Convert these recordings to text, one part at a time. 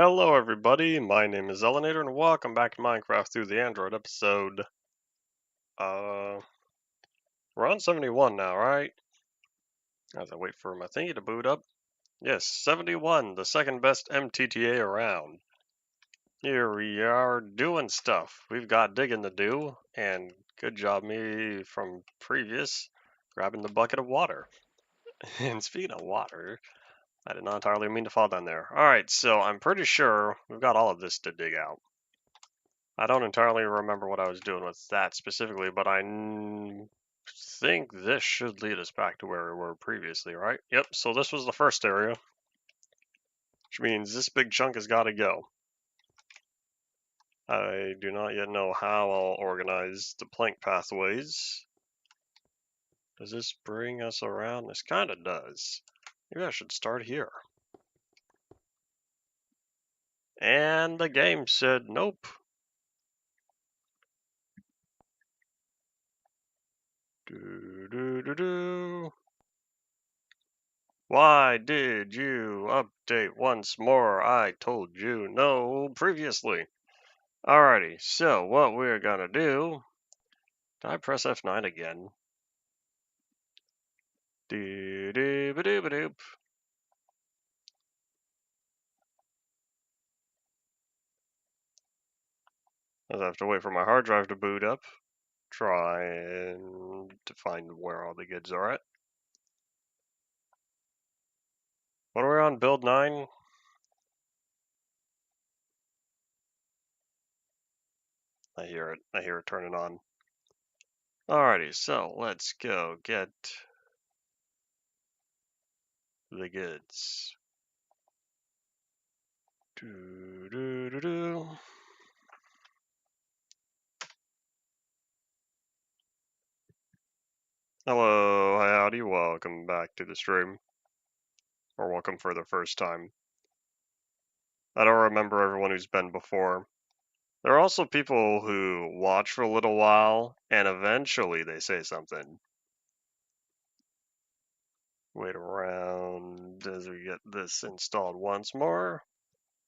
Hello everybody, my name is Elenator and welcome back to Minecraft Through the Android episode. We're on 71 now, right? As I wait for my thingy to boot up. Yes, 71, the second best MTTA around. Here we are doing stuff. We've got digging to do, and good job me from previous grabbing the bucket of water. And speaking of water, I did not entirely mean to fall down there. Alright, so I'm pretty sure we've got all of this to dig out. I don't entirely remember what I was doing with that specifically, but I think this should lead us back to where we were previously, right? Yep, so this was the first area, which means this big chunk has got to go. I do not yet know how I'll organize the plank pathways. Does this bring us around? This kind of does. Maybe I should start here. And the game said nope. Why did you update once more? I told you no previously. Alrighty, so what we're gonna do... Did I press F9 again? Doo-doo-ba-doo-ba-doop. I have to wait for my hard drive to boot up. Try and to find where all the goods are at. What are we on? Build 9? I hear it. I hear it turning on. Alrighty, so let's go get the goods. Doo-doo-doo-doo. Hello, howdy, welcome back to the stream. Or welcome for the first time. I don't remember everyone who's been before. There are also people who watch for a little while, and eventually they say something. Wait around as we get this installed once more.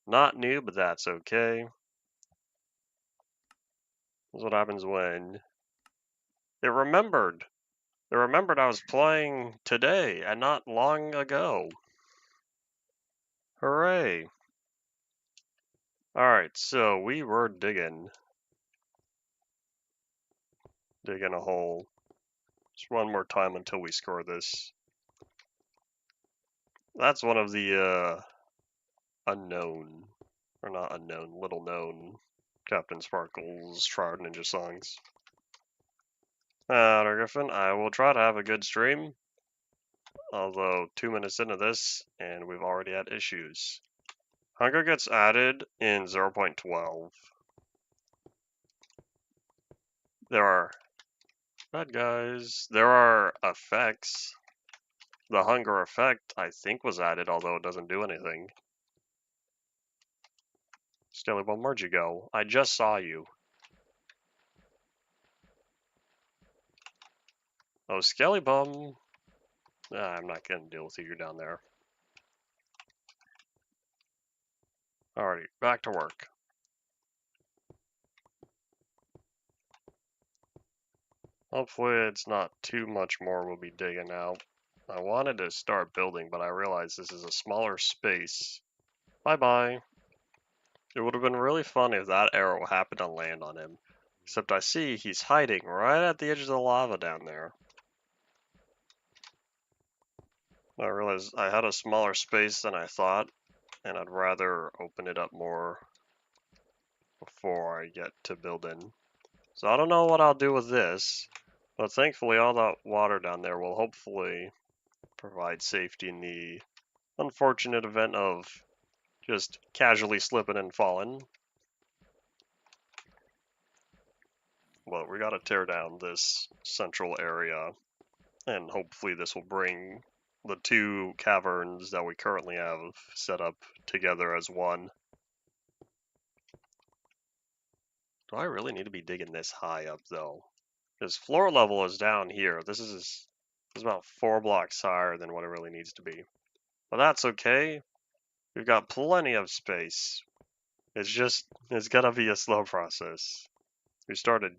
Not new, but that's okay. That's what happens when it remembered. It remembered I was playing today and not long ago. Hooray. Alright, so we were digging a hole. Just one more time until we score this. That's one of the unknown, or not unknown, little known Captain Sparkle's Shroud Ninja songs. Griffin, I will try to have a good stream. Although 2 minutes into this, and we've already had issues. Hunger gets added in 0.12. There are bad guys. There are effects. The hunger effect, I think, was added, although it doesn't do anything. Skellybum, where'd you go? I just saw you. Oh, Skellybum. I'm not gonna deal with you. You're down there. Alrighty, back to work. Hopefully it's not too much more we'll be digging out. I wanted to start building, but I realized this is a smaller space. Bye-bye. It would have been really fun if that arrow happened to land on him. Except I see he's hiding right at the edge of the lava down there. I realized I had a smaller space than I thought, and I'd rather open it up more before I get to building. So I don't know what I'll do with this, but thankfully all that water down there will hopefully provide safety in the unfortunate event of just casually slipping and falling. Well, we gotta tear down this central area, and hopefully this will bring the two caverns that we currently have set up together as one. Do I really need to be digging this high up, though? Because floor level is down here. This is about 4 blocks higher than what it really needs to be. But that's okay. We've got plenty of space. It's gonna be a slow process. We started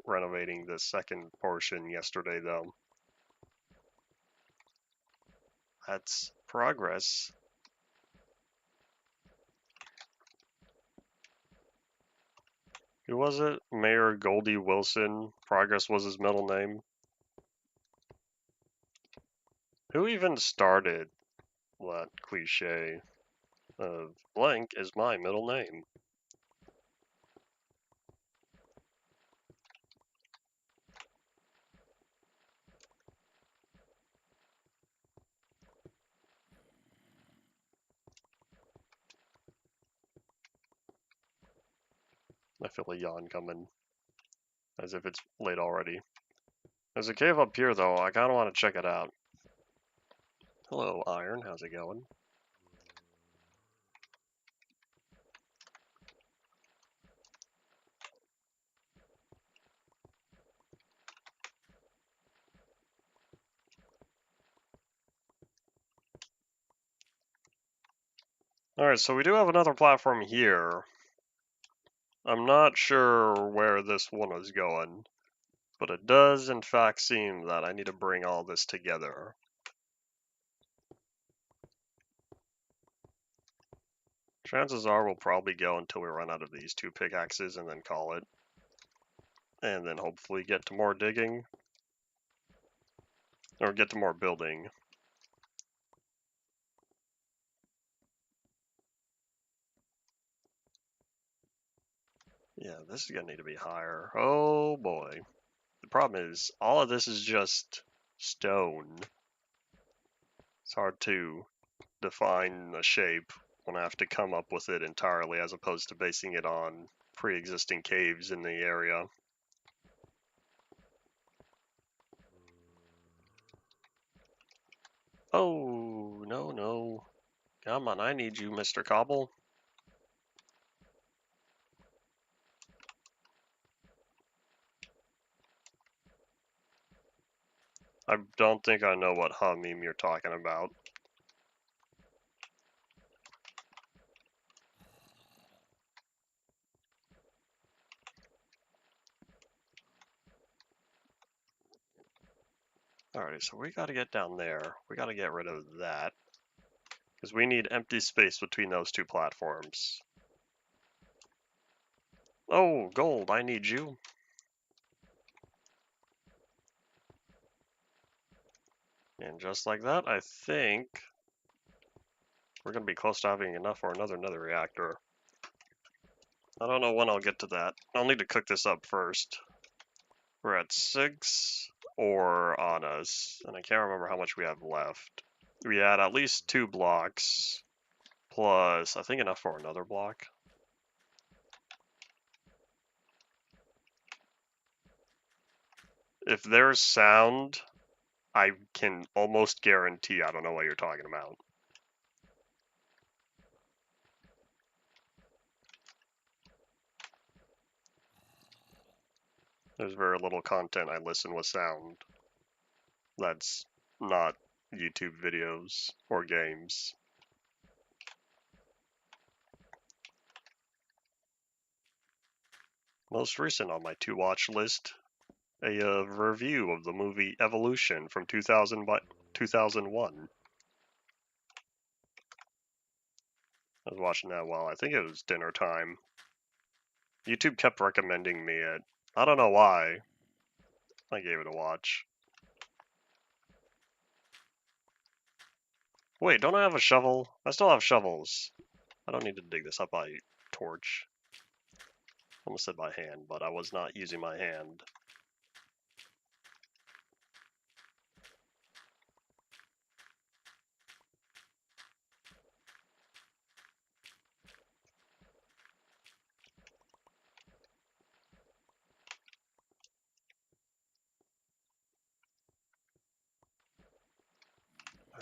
renovating the second portion yesterday, though. That's progress. Who was it? Mayor Goldie Wilson. Progress was his middle name. Who even started that cliche of blank is my middle name? I feel a yawn coming, as if it's late already. There's a cave up here, though. I kind of want to check it out. Hello, Iron. How's it going? Alright, so we do have another platform here. I'm not sure where this one is going, but it does in fact seem that I need to bring all this together. Chances are we'll probably go until we run out of these 2 pickaxes and then call it. And then hopefully get to more digging. Or get to more building. Yeah, this is gonna need to be higher. Oh boy. The problem is, all of this is just stone. It's hard to define a shape when I have to come up with it entirely as opposed to basing it on pre-existing caves in the area. Oh, no, no. Come on, I need you, Mr. Cobble. I don't think I know what meme you're talking about. Alright, so we gotta get down there. We gotta get rid of that. Because we need empty space between those 2 platforms. Oh, gold, I need you. And just like that, I think we're going to be close to having enough for another nether reactor. I don't know when I'll get to that. I'll need to cook this up first. We're at 6 ore on us, and I can't remember how much we have left. We had at least 2 blocks, plus I think enough for another block. If there's sound, I can almost guarantee I don't know what you're talking about. There's very little content I listen with sound. That's not YouTube videos or games. Most recent on my to-watch list, a review of the movie Evolution from 2001. I was watching that while I think it was dinner time. YouTube kept recommending me it. I don't know why. I gave it a watch. Wait, don't I have a shovel? I still have shovels. I don't need to dig this up by torch. Almost said by hand, but I was not using my hand.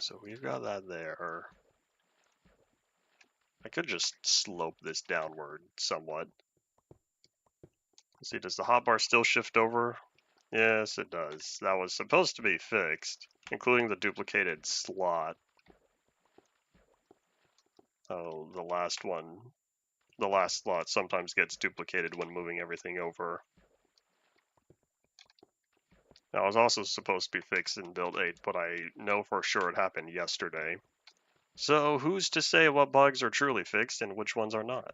So we've got that there. I could just slope this downward somewhat. Let's see, does the hotbar still shift over? Yes, it does. That was supposed to be fixed, including the duplicated slot. Oh, the last one. The last slot sometimes gets duplicated when moving everything over. That was also supposed to be fixed in build 8, but I know for sure it happened yesterday. So who's to say what bugs are truly fixed and which ones are not?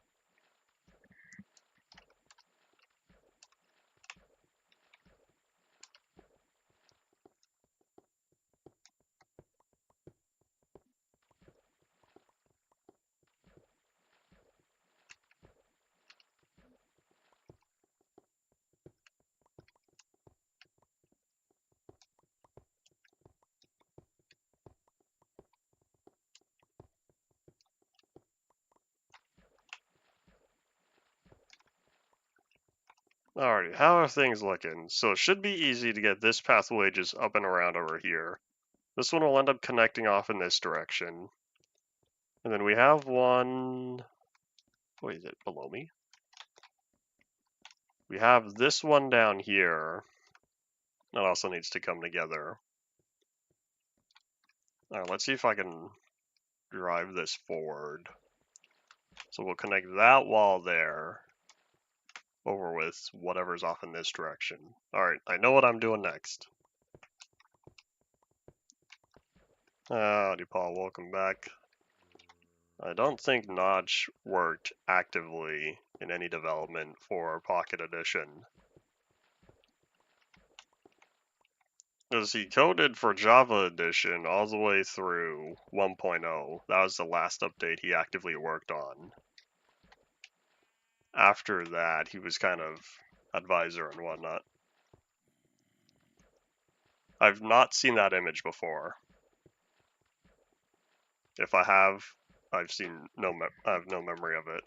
Alrighty, how are things looking? So it should be easy to get this pathway just up and around over here. This one will end up connecting off in this direction. And then we have one... Wait, is it below me? We have this one down here. That also needs to come together. Alright, let's see if I can drive this forward. So we'll connect that wall there over with whatever's off in this direction. Alright, I know what I'm doing next. Howdy, Paul, welcome back. I don't think Notch worked actively in any development for Pocket Edition. Because he coded for Java Edition all the way through 1.0. That was the last update he actively worked on. After that, he was kind of advisor and whatnot. I've not seen that image before. If I have, I've seen I have no memory of it.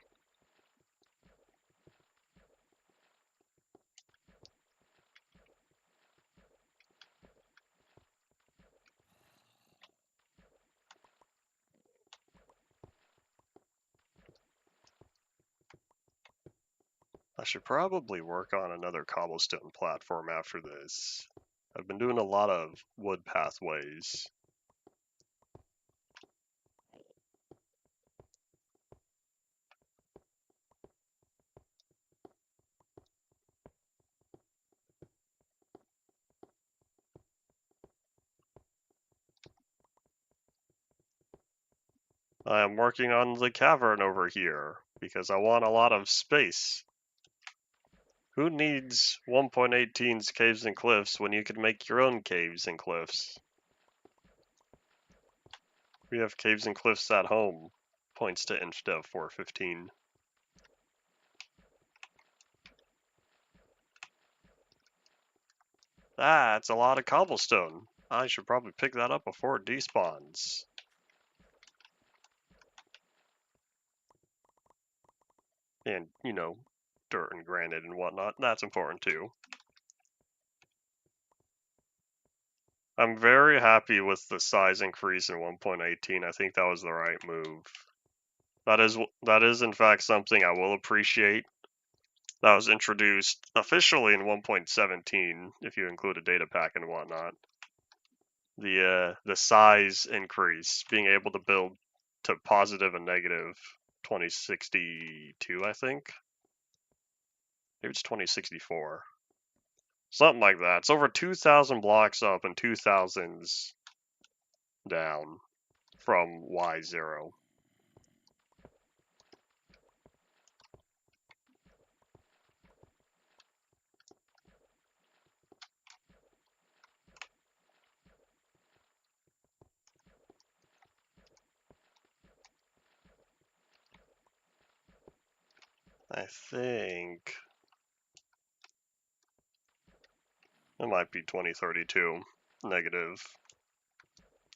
I should probably work on another cobblestone platform after this. I've been doing a lot of wood pathways. I am working on the cavern over here because I want a lot of space. Who needs 1.18's caves and cliffs when you can make your own caves and cliffs? We have caves and cliffs at home. Points to InfDev 415. That's a lot of cobblestone. I should probably pick that up before it despawns. And, you know, dirt and granite and whatnot. That's important too. I'm very happy with the size increase in 1.18. I think that was the right move. That is in fact something I will appreciate. That was introduced officially in 1.17, if you include a data pack and whatnot. The size increase, being able to build to positive and negative 2062, I think. Maybe it's 2064. Something like that. It's over 2,000 blocks up and 2,000s down from Y0. I think it might be 2032 negative,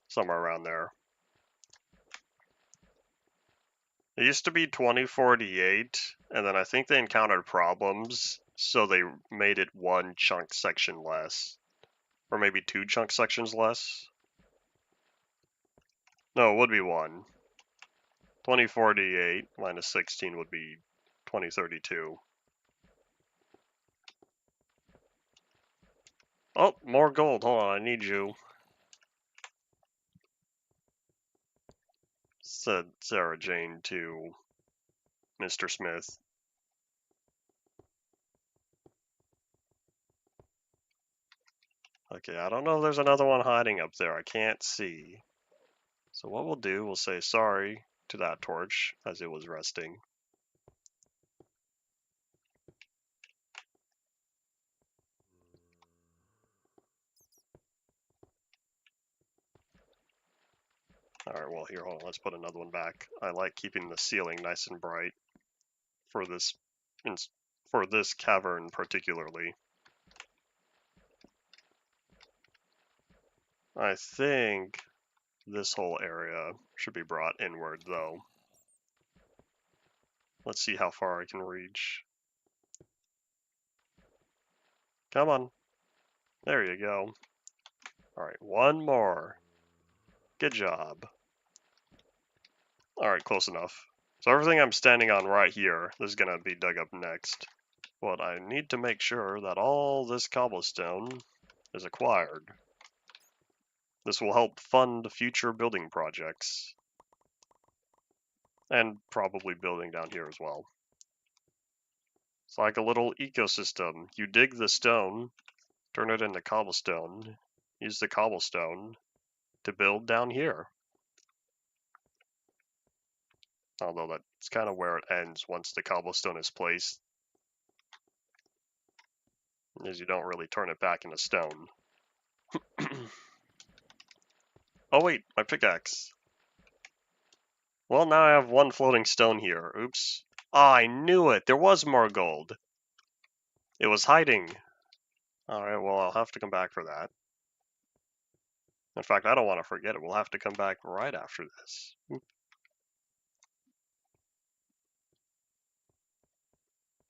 somewhere around there. It used to be 2048, and then I think they encountered problems, so they made it one chunk section less. Or maybe two chunk sections less? No, it would be one. 2048 minus 16 would be 2032. Oh, more gold. Hold on, I need you. said Sarah Jane to Mr. Smith. Okay, I don't know if there's another one hiding up there. I can't see. So what we'll do, we'll say sorry to that torch as it was resting. Alright, well here, hold on, let's put another one back. I like keeping the ceiling nice and bright for this cavern particularly. I think this whole area should be brought inward though. Let's see how far I can reach. Come on. There you go. Alright, one more. Good job. Alright, close enough. So everything I'm standing on right here is going to be dug up next. But I need to make sure that all this cobblestone is acquired. This will help fund future building projects. And probably building down here as well. It's like a little ecosystem. You dig the stone, turn it into cobblestone, use the cobblestone to build down here. Although that's kind of where it ends once the cobblestone is placed, is you don't really turn it back into stone. Oh wait, my pickaxe. Well, now I have one floating stone here. Oops. Ah, I knew it! There was more gold! It was hiding. Alright, well, I'll have to come back for that. In fact, I don't want to forget it. We'll have to come back right after this.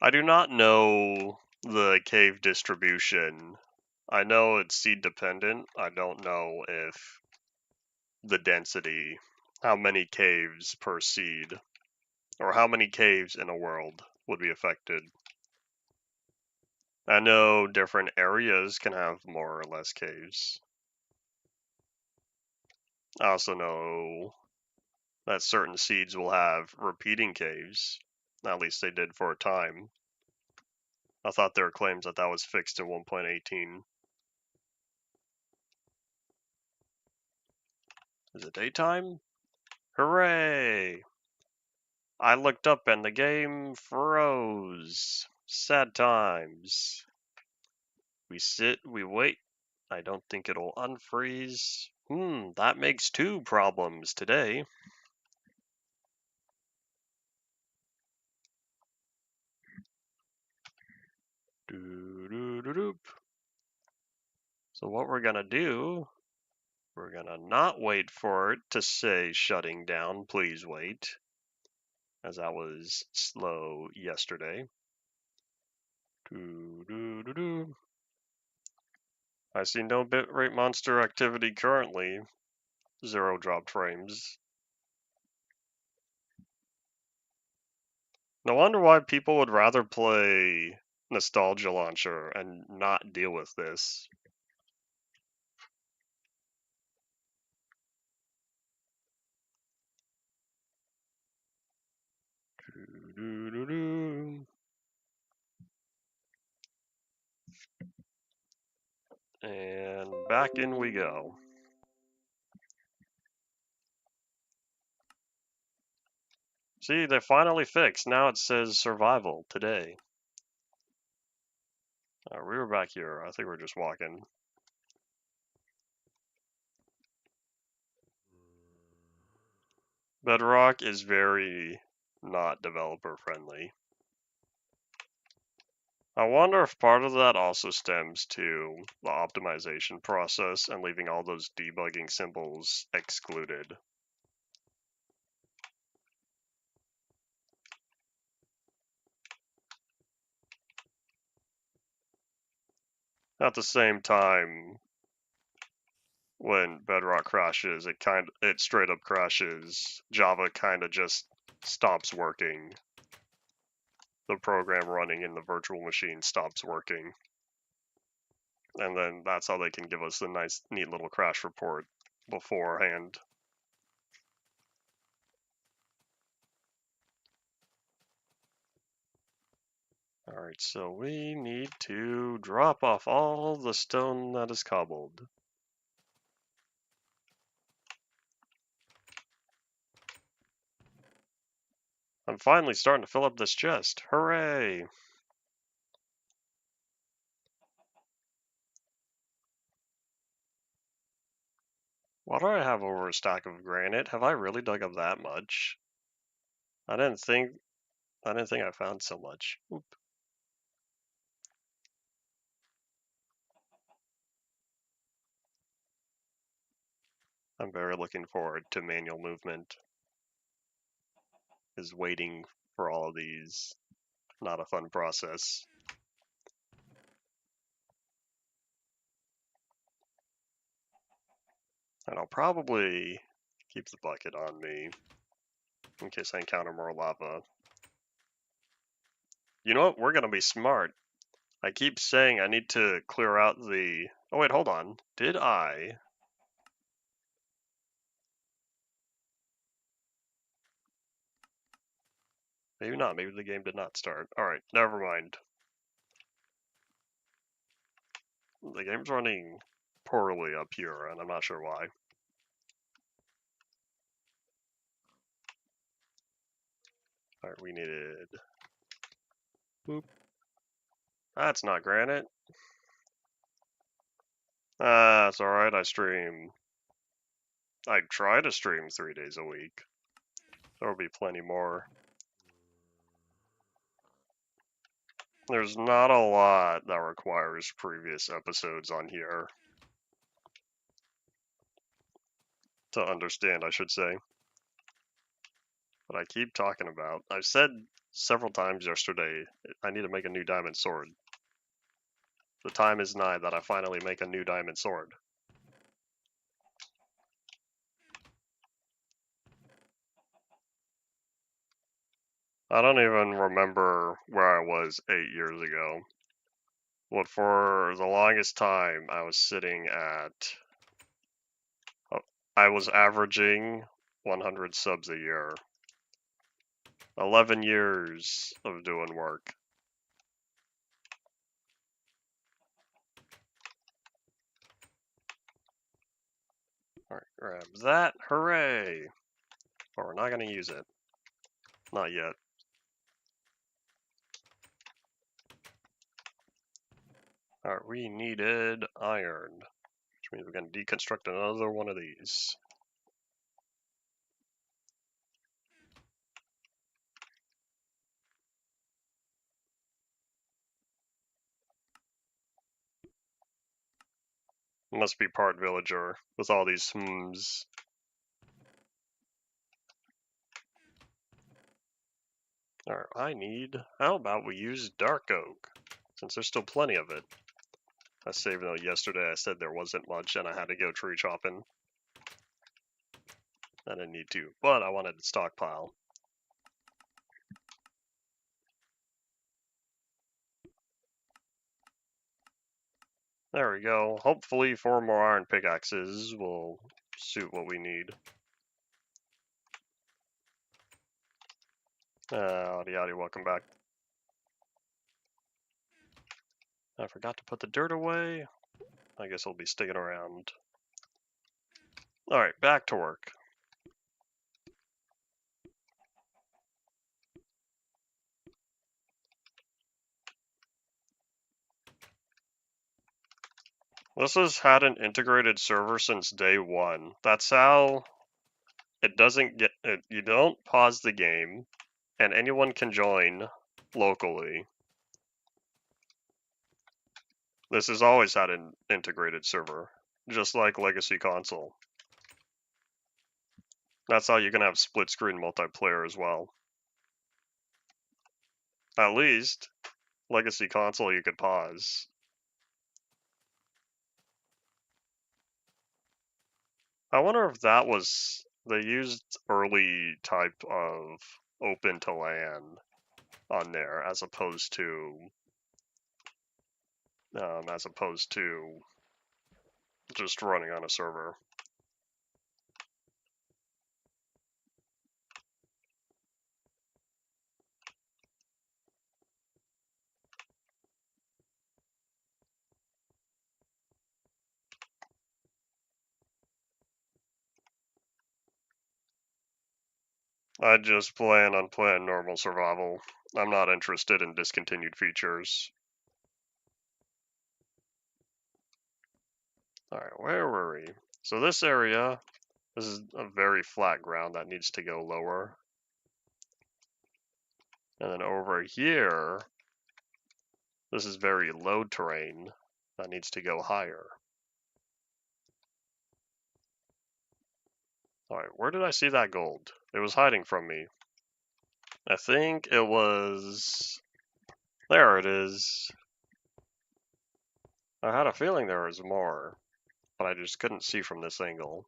I do not know the cave distribution. I know it's seed dependent. I don't know if the density, how many caves per seed, or how many caves in a world would be affected. I know different areas can have more or less caves. I also know that certain seeds will have repeating caves. At least they did for a time. I thought there were claims that that was fixed in 1.18. Is it daytime? Hooray! I looked up and the game froze. Sad times. We sit, we wait. I don't think it'll unfreeze. That makes two problems today. Doo-doo-doo-doop. So what we're gonna do, we're gonna not wait for it to say shutting down, please wait, as that was slow yesterday. Doo-doo-doo-doo. I see no bitrate monster activity currently. 0 dropped frames. No wonder why people would rather play Nostalgia Launcher and not deal with this. And back in we go. See, they finally fixed. Now it says survival today. We were back here. I think we're just walking. Bedrock is very not developer friendly. I wonder if part of that also stems to the optimization process and leaving all those debugging symbols excluded. At the same time, when Bedrock crashes, it straight up crashes. Java kind of just stops working. The program running in the virtual machine stops working. And then that's how they can give us the nice, neat little crash report beforehand. Alright, so we need to drop off all the stone that is cobbled. I'm finally starting to fill up this chest. Hooray! Why do I have over a stack of granite? Have I really dug up that much? I didn't think I found so much. Oop. I'm very looking forward to manual movement. Is waiting for all of these not a fun process. And I'll probably keep the bucket on me in case I encounter more lava. You know what? We're gonna be smart. I keep saying I need to clear out the... Oh wait, hold on. Did I? Maybe not. Maybe the game did not start. Alright, never mind. The game's running poorly up here, and I'm not sure why. Alright, we needed... Boop. That's not granite. Ah, it's alright, I stream. I try to stream 3 days a week. There'll be plenty more. There's not a lot that requires previous episodes on here. To understand, I should say. But I keep talking about. I've said several times yesterday, I need to make a new diamond sword. The time is nigh that I finally make a new diamond sword. I don't even remember where I was 8 years ago. But for the longest time, I was sitting at... I was averaging 100 subs a year. 11 years of doing work. Alright, grab that. Hooray! But we're not going to use it. Not yet. Alright, we needed iron. Which means we're going to deconstruct another one of these. Must be part villager with all these hmms. Alright, how about we use dark oak? Since there's still plenty of it. I saved though yesterday I said there wasn't much and I had to go tree chopping. I didn't need to, but I wanted to stockpile. There we go. Hopefully 4 more iron pickaxes will suit what we need. Howdy howdy, welcome back. I forgot to put the dirt away. I guess I'll be sticking around. Alright, back to work. This has had an integrated server since day one. That's how it doesn't get... you don't pause the game, and anyone can join locally. This has always had an integrated server, just like Legacy Console. That's how you can have split-screen multiplayer as well. At least, Legacy Console you could pause. I wonder if that was... they used early type of open to LAN on there as opposed to just running on a server. I just plan on playing normal survival. I'm not interested in discontinued features. Alright, where were we? So this area, this is a very flat ground that needs to go lower. And then over here, this is very low terrain that needs to go higher. Alright, where did I see that gold? It was hiding from me. I think it was... There it is. I had a feeling there was more, but I just couldn't see from this angle.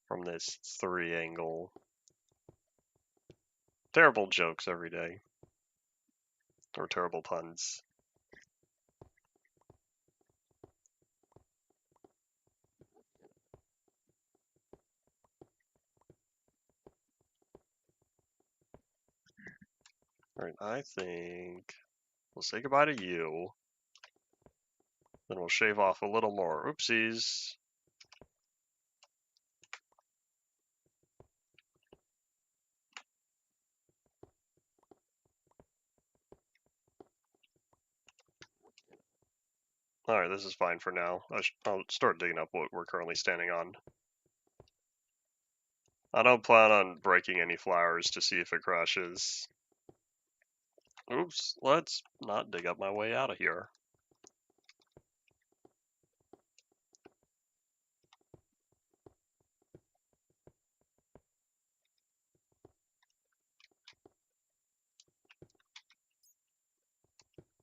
From this 3 angle. Terrible jokes every day. Or terrible puns. Alright, I think we'll say goodbye to you. Then we'll shave off a little more. Oopsies. Alright, this is fine for now. I'll start digging up what we're currently standing on. I don't plan on breaking any flowers to see if it crashes. Oops, let's not dig up my way out of here.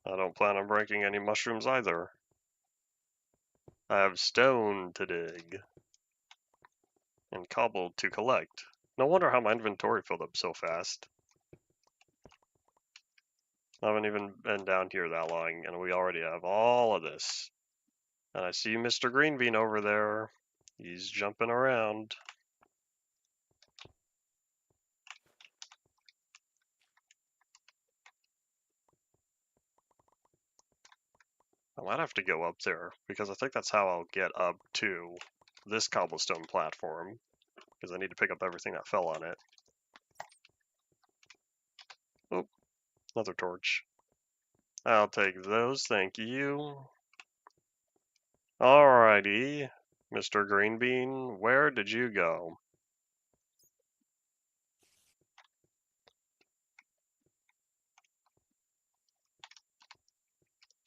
I don't plan on breaking any mushrooms either. I have stone to dig. And cobble to collect. No wonder how my inventory filled up so fast. I haven't even been down here that long, and we already have all of this. And I see Mr. Greenbean over there. He's jumping around. I might have to go up there, because I think that's how I'll get up to this cobblestone platform. Because I need to pick up everything that fell on it. Oh, another torch. I'll take those, thank you. Alrighty, Mr. Greenbean, where did you go?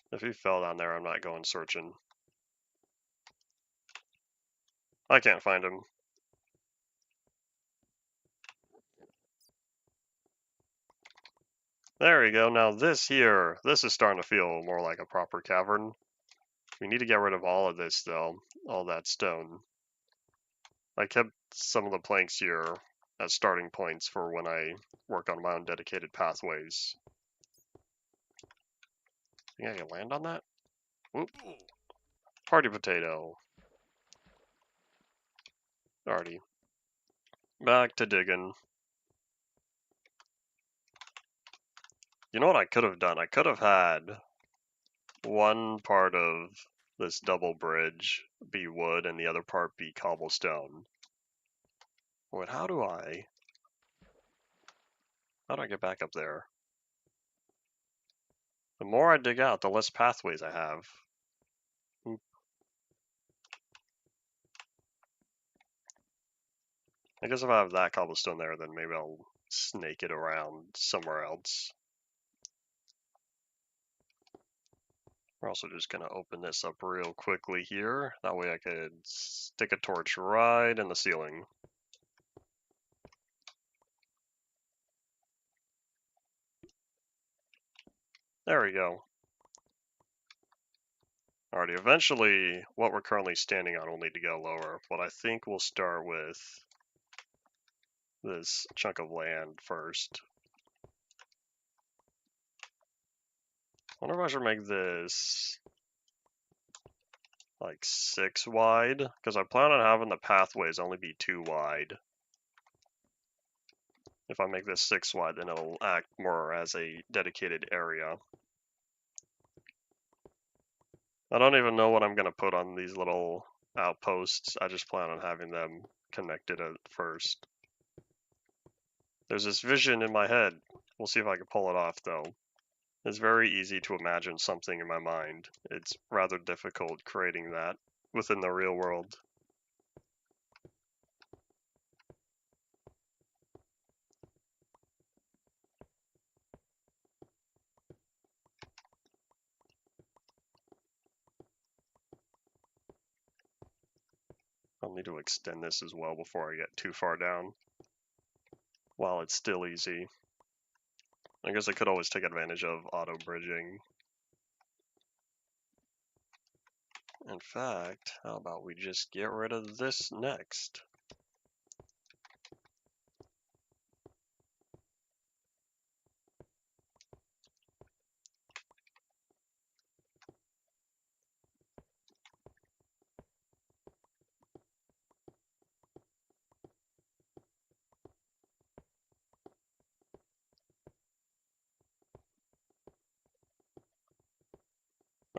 If he fell down there, I'm not going searching. I can't find him. There we go. Now this here, this is starting to feel more like a proper cavern. We need to get rid of all of this, though. All that stone. I kept some of the planks here as starting points for when I work on my own dedicated pathways. Think I can land on that? Whoop. Party potato. Alrighty. Back to digging. You know what I could have done? I could have had one part of this double bridge be wood and the other part be cobblestone. Wait, how do I get back up there? The more I dig out, the less pathways I have. Oop. I guess if I have that cobblestone there, then maybe I'll snake it around somewhere else. We're also just going to open this up real quickly here. That way I could stick a torch right in the ceiling. There we go. Alrighty, eventually what we're currently standing on will need to go lower, but I think we'll start with this chunk of land first. I wonder if I should make this like 6 wide, because I plan on having the pathways only be 2 wide. If I make this 6 wide, then it'll act more as a dedicated area. I don't even know what I'm going to put on these little outposts. I just plan on having them connected at first. There's this vision in my head. We'll see if I can pull it off, though. It's very easy to imagine something in my mind. It's rather difficult creating that within the real world. I'll need to extend this as well before I get too far down, while it's still easy. I guess I could always take advantage of auto bridging. In fact, how about we just get rid of this next?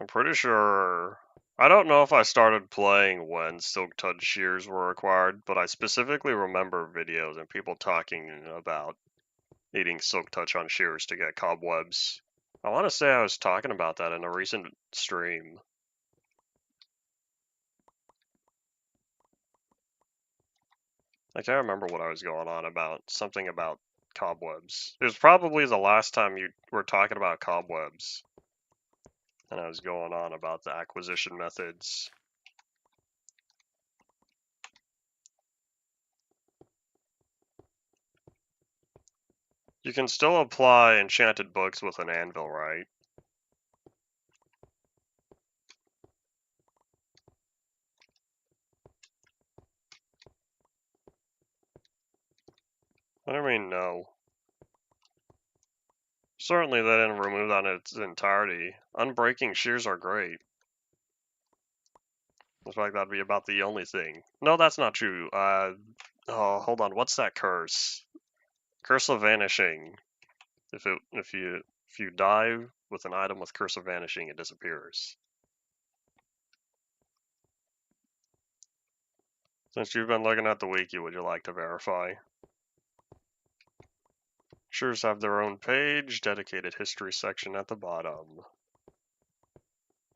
I'm pretty sure... I don't know if I started playing when Silk Touch shears were required, but I specifically remember videos and people talking about needing Silk Touch on shears to get cobwebs. I want to say I was talking about that in a recent stream. I can't remember what I was going on about. Something about cobwebs. It was probably the last time you were talking about cobwebs. And I was going on about the acquisition methods. You can still apply enchanted books with an anvil, right? What do you mean, no? Certainly they didn't remove that in its entirety. Unbreaking shears are great. In fact, that'd be about the only thing. No, that's not true. Oh, hold on. What's that curse? Curse of Vanishing. If you die with an item with Curse of Vanishing, it disappears. Since you've been looking at the wiki, would you like to verify? Shears have their own page, dedicated history section at the bottom.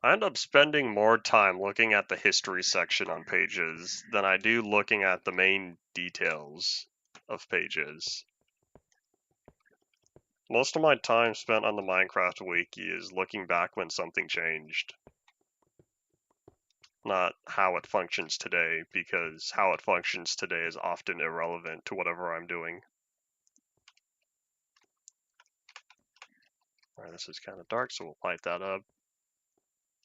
I end up spending more time looking at the history section on pages than I do looking at the main details of pages. Most of my time spent on the Minecraft wiki is looking back when something changed. Not how it functions today, because how it functions today is often irrelevant to whatever I'm doing. Alright, this is kind of dark, so we'll light that up.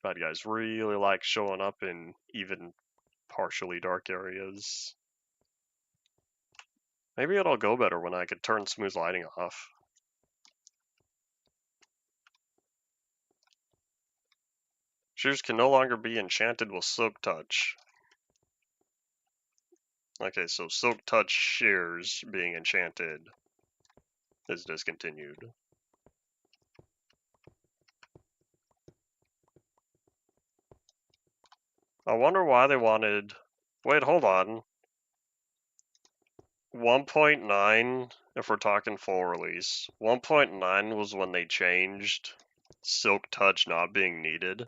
Bad guys really like showing up in even partially dark areas. Maybe it'll go better when I could turn smooth lighting off. Shears can no longer be enchanted with Silk Touch. Okay, so Silk Touch shears being enchanted is discontinued. I wonder why they wanted... Wait, hold on. 1.9, if we're talking full release, 1.9 was when they changed Silk Touch not being needed.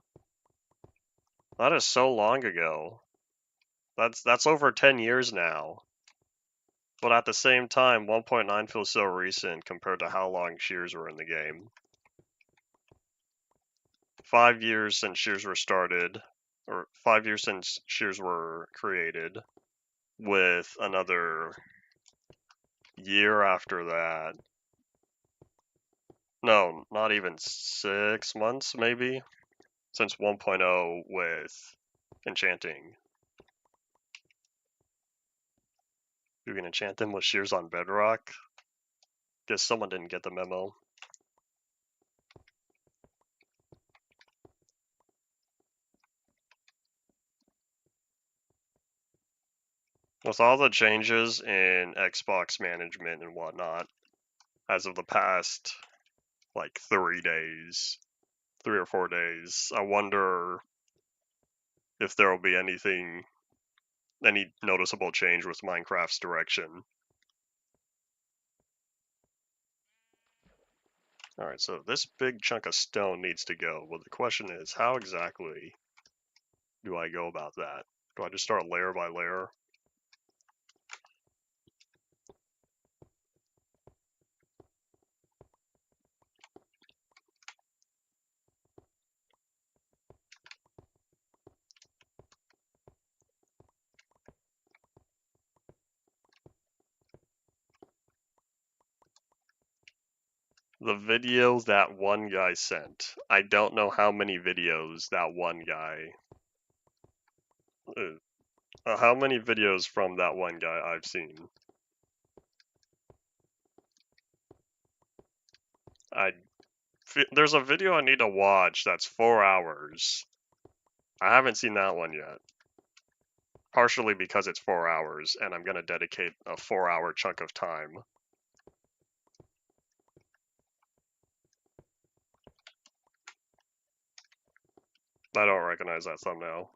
That is so long ago. That's over 10 years now. But at the same time, 1.9 feels so recent compared to how long shears were in the game. 5 years since shears were started, or 5 years since shears were created, with another year after that. No, not even 6 months, maybe, since 1.0 with enchanting. You can enchant them with shears on bedrock. Guess someone didn't get the memo. With all the changes in Xbox management and whatnot, as of the past, like 3 days, 3 or 4 days, I wonder if there will be any noticeable change with Minecraft's direction. Alright, so this big chunk of stone needs to go. Well, the question is, how exactly do I go about that? Do I just start layer by layer? The videos that one guy sent. I don't know how many videos that one guy. How many videos from that one guy I've seen? There's a video I need to watch that's 4 hours. I haven't seen that one yet. Partially because it's 4 hours, and I'm gonna dedicate a 4-hour chunk of time. I don't recognize that thumbnail,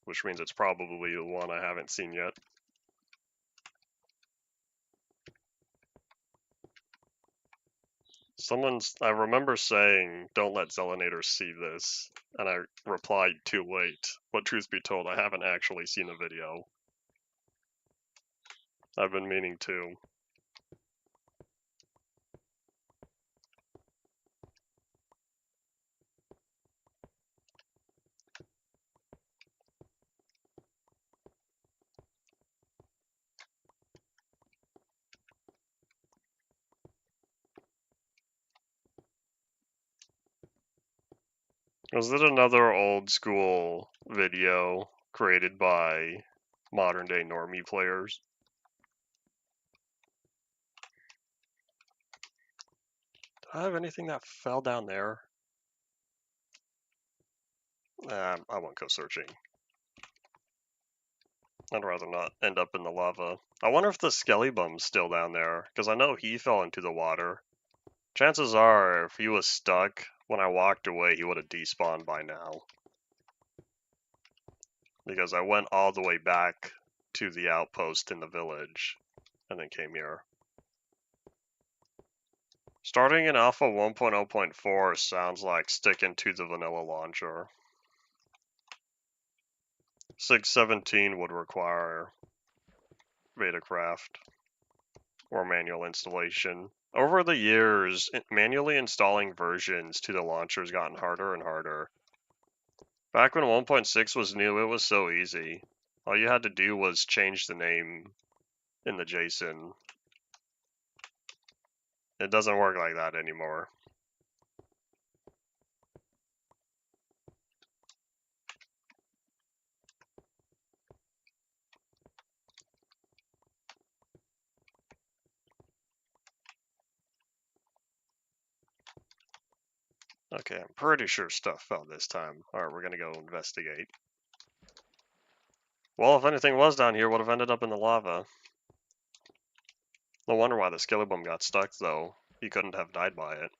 which means it's probably the one I haven't seen yet. I remember saying, don't let Zelinator see this, and I replied too late. But truth be told, I haven't actually seen the video. I've been meaning to. Was it another old school video created by modern day normie players? Do I have anything that fell down there? I won't go searching. I'd rather not end up in the lava. I wonder if the Skelly Bum's still down there, because I know he fell into the water. Chances are, if he was stuck, when I walked away, he would have despawned by now. Because I went all the way back to the outpost in the village, and then came here. Starting in Alpha 1.0.4 sounds like sticking to the vanilla launcher. 6.17 would require Betacraft or manual installation. Over the years, manually installing versions to the launcher has gotten harder and harder. Back when 1.6 was new, it was so easy. All you had to do was change the name in the JSON. It doesn't work like that anymore. Okay, I'm pretty sure stuff fell this time. Alright, we're gonna go investigate. Well, if anything was down here, would have ended up in the lava. No wonder why the Skellybum got stuck, though. He couldn't have died by it.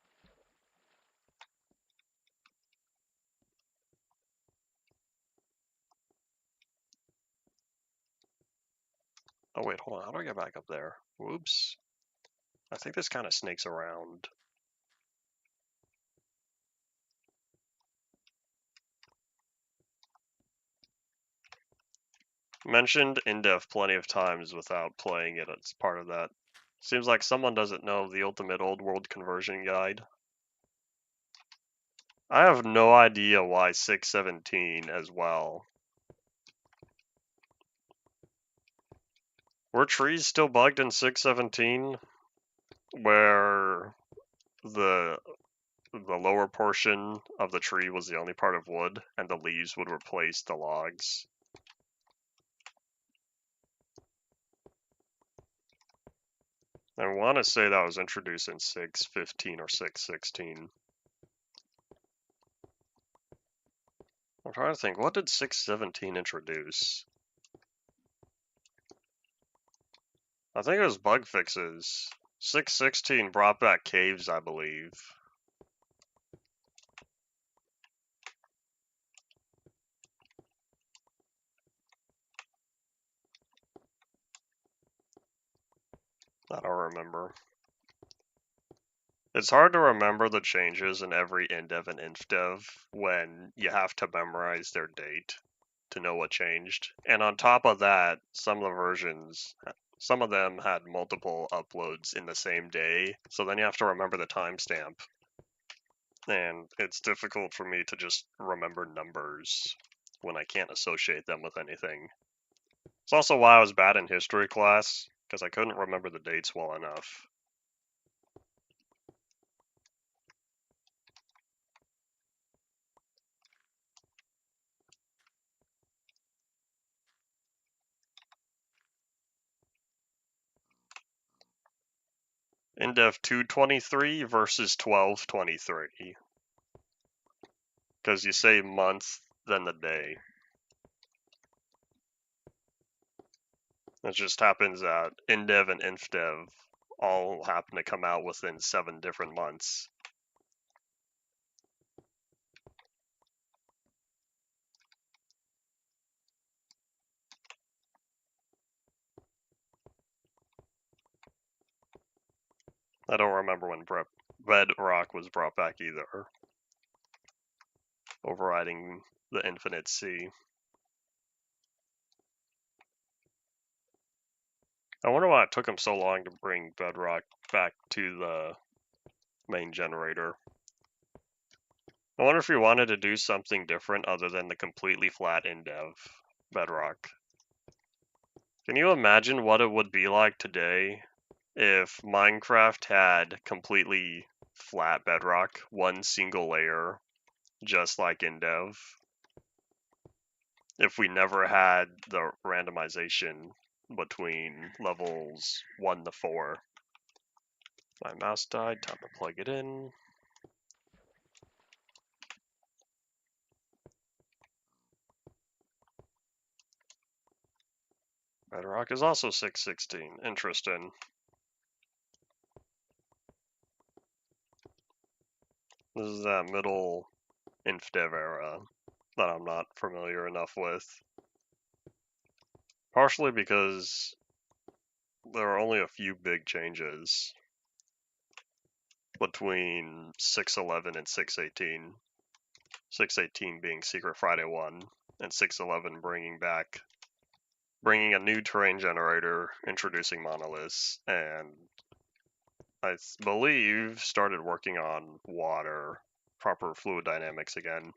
Oh wait, hold on, how do I get back up there? Whoops. I think this kind of snakes around. Mentioned in-depth plenty of times without playing it as part of that. Seems like someone doesn't know the ultimate old world conversion guide. I have no idea why 6.17 as well. Were trees still bugged in 6.17? Where the lower portion of the tree was the only part of wood, and the leaves would replace the logs. I want to say that was introduced in 6.15 or 6.16. I'm trying to think, what did 6.17 introduce? I think it was bug fixes. 6.16 brought back caves, I believe. I don't remember. It's hard to remember the changes in every indev and infdev when you have to memorize their date to know what changed. And on top of that, some of the versions, some of them had multiple uploads in the same day, so then you have to remember the timestamp. And it's difficult for me to just remember numbers when I can't associate them with anything. It's also why I was bad in history class, because I couldn't remember the dates well enough. INDEF 223 versus 1223. Because you say month, then the day. It just happens that INDEV and INFDEV all happen to come out within 7 different months. I don't remember when Bedrock was brought back either, overriding the Infinite Sea. I wonder why it took him so long to bring Bedrock back to the main generator. I wonder if he wanted to do something different other than the completely flat INDEV Bedrock. Can you imagine what it would be like today if Minecraft had completely flat bedrock, one single layer, just like in Dev? If we never had the randomization between levels 1 to 4. My mouse died, time to plug it in. Bedrock is also 616, interesting. This is that middle InfDev era that I'm not familiar enough with. Partially because there are only a few big changes between 6.11 and 6.18. 6.18 being Secret Friday 1, and 6.11 bringing a new terrain generator, introducing monoliths, and I believe started working on water, proper fluid dynamics again.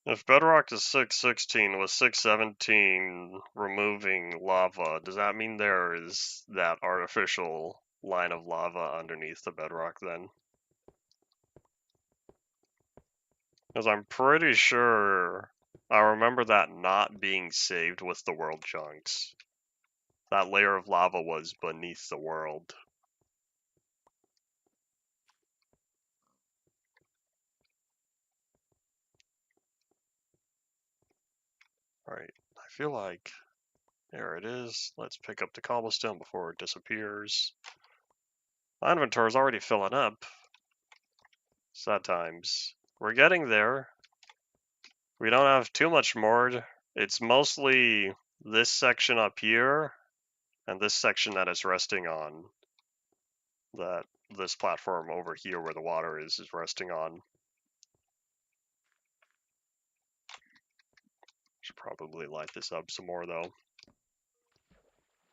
If Bedrock is 6.16 with 6.17 removing lava, does that mean there is that artificial line of lava underneath the bedrock then? Because I'm pretty sure I remember that not being saved with the world chunks. That layer of lava was beneath the world. Alright, I feel like there it is. Let's pick up the cobblestone before it disappears. My inventory is already filling up. Sad times. We're getting there. We don't have too much more. It's mostly this section up here and this section that it's resting on. That this platform over here where the water is resting on. Should probably light this up some more though.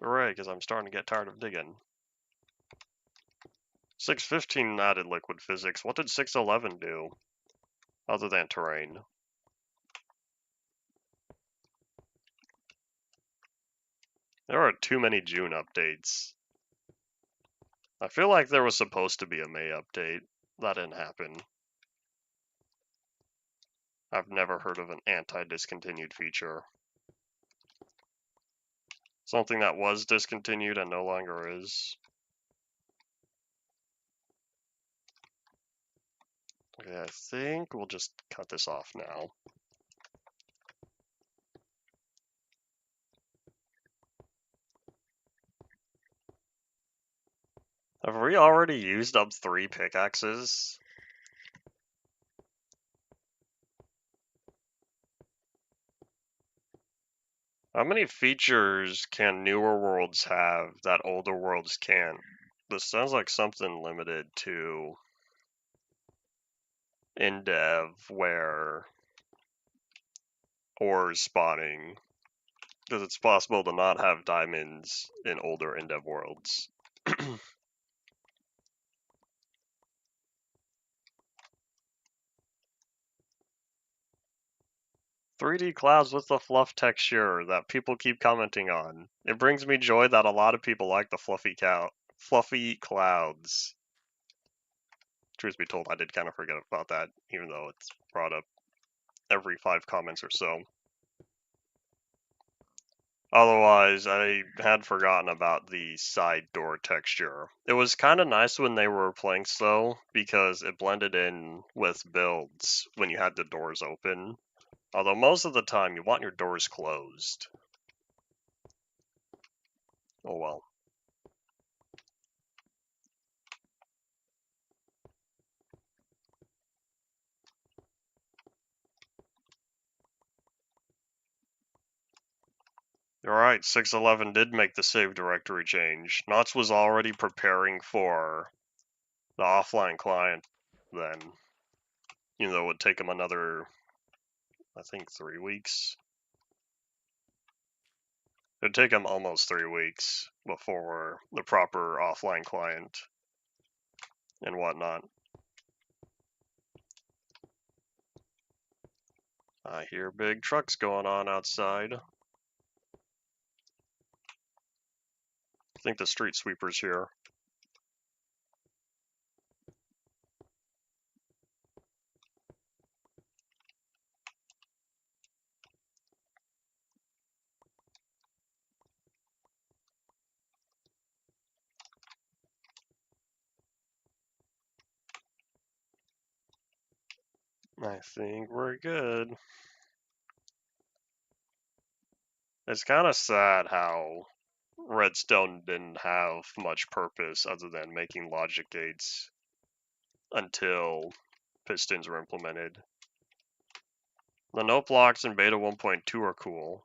Hooray, because I'm starting to get tired of digging. 6.15 added liquid physics. What did 6.11 do? Other than terrain. There are too many June updates. I feel like there was supposed to be a May update. That didn't happen. I've never heard of an anti-discontinued feature. Something that was discontinued and no longer is. Okay, I think we'll just cut this off now. Have we already used up 3 pickaxes? How many features can newer worlds have that older worlds can't? This sounds like something limited to in dev where ores spawning, because it's possible to not have diamonds in older in dev worlds. 3D clouds with the fluff texture that people keep commenting on. It brings me joy that a lot of people like the fluffy clouds. Truth be told, I did kind of forget about that, even though it's brought up every 5 comments or so. Otherwise, I had forgotten about the side door texture. It was kind of nice when they were playing slow because it blended in with builds when you had the doors open. Although most of the time you want your doors closed. Oh well. Alright, 6.11 did make the save directory change. Knots was already preparing for the offline client then. Even though it would take him another, I think, 3 weeks. It'd take him almost 3 weeks before the proper offline client and whatnot. I hear big trucks going on outside. I think the street sweeper's here. I think we're good. It's kind of sad how Redstone didn't have much purpose other than making logic gates until pistons were implemented. The note blocks in beta 1.2 are cool.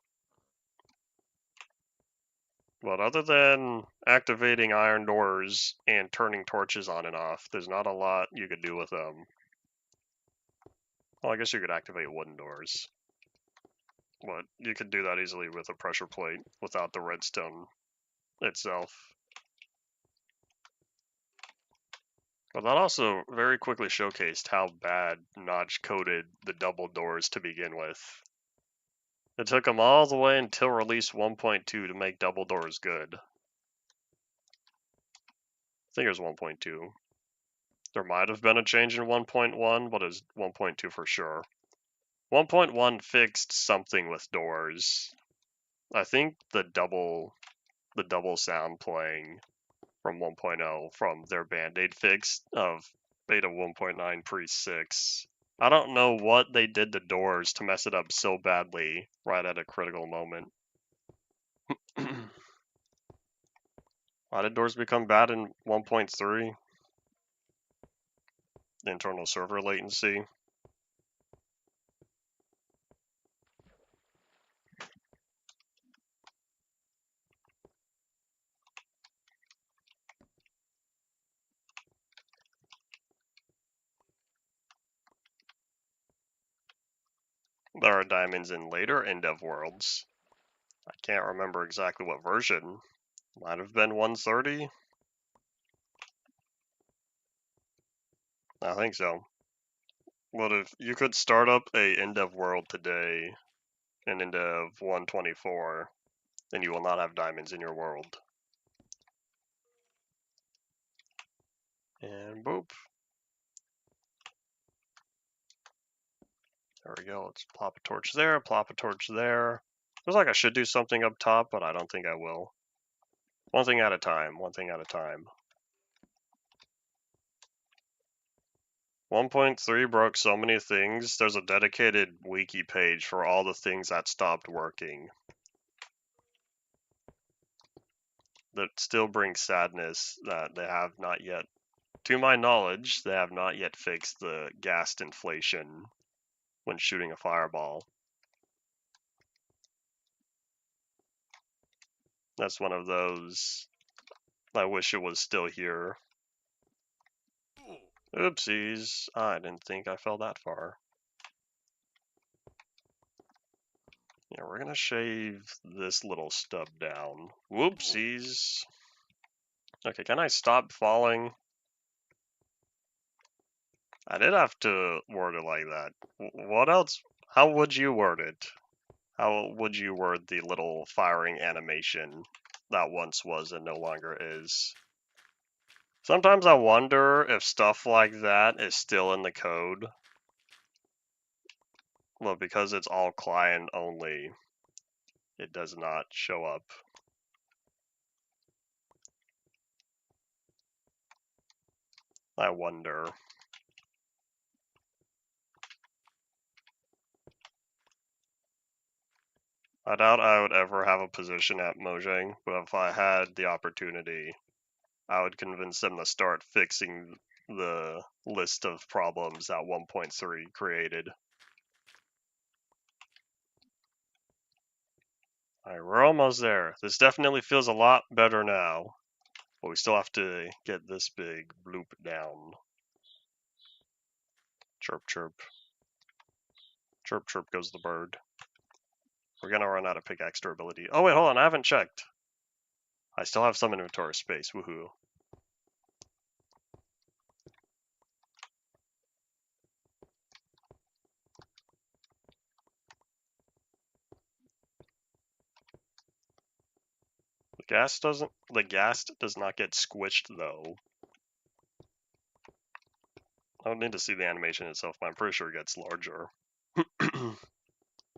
But other than activating iron doors and turning torches on and off, there's not a lot you could do with them. Well, I guess you could activate wooden doors. But you could do that easily with a pressure plate without the redstone itself. But that also very quickly showcased how bad Notch coded the double doors to begin with. It took him all the way until release 1.2 to make double doors good. I think it was 1.2. There might have been a change in 1.1, but it was 1.2 for sure. 1.1 fixed something with doors. I think the double sound playing from 1.0 from their Band-Aid fix of beta 1.9 pre-6. I don't know what they did to doors to mess it up so badly right at a critical moment. Why did doors become bad in 1.3? Internal server latency. There are diamonds in later end-of worlds. I can't remember exactly what version. Might have been 130? I think so. But if you could start up a end-of world today in end-of 124, then you will not have diamonds in your world. And boop. There we go. Let's plop a torch there, plop a torch there. Feels like I should do something up top, but I don't think I will. One thing at a time, one thing at a time. 1.3 broke so many things, there's a dedicated wiki page for all the things that stopped working. that still brings sadness that they have not yet, to my knowledge, they have not yet fixed the gas inflation when shooting a fireball. That's one of those, I wish it was still here. Oopsies, I didn't think I fell that far. Yeah, we're gonna shave this little stub down. Whoopsies. Okay, can I stop falling? I did have to word it like that. What else? How would you word it? How would you word the little firing animation that once was and no longer is? Sometimes I wonder if stuff like that is still in the code. Well, because it's all client only, it does not show up. I wonder. I doubt I would ever have a position at Mojang, but if I had the opportunity, I would convince them to start fixing the list of problems that 1.3 created. Alright, we're almost there. This definitely feels a lot better now, but we still have to get this big bloop down. Chirp, chirp. Chirp, chirp goes the bird. We're gonna run out of pickaxe durability. Oh wait, hold on, I haven't checked. I still have some inventory space, woohoo. The gas does not get squished though. I don't need to see the animation itself, but I'm pretty sure it gets larger.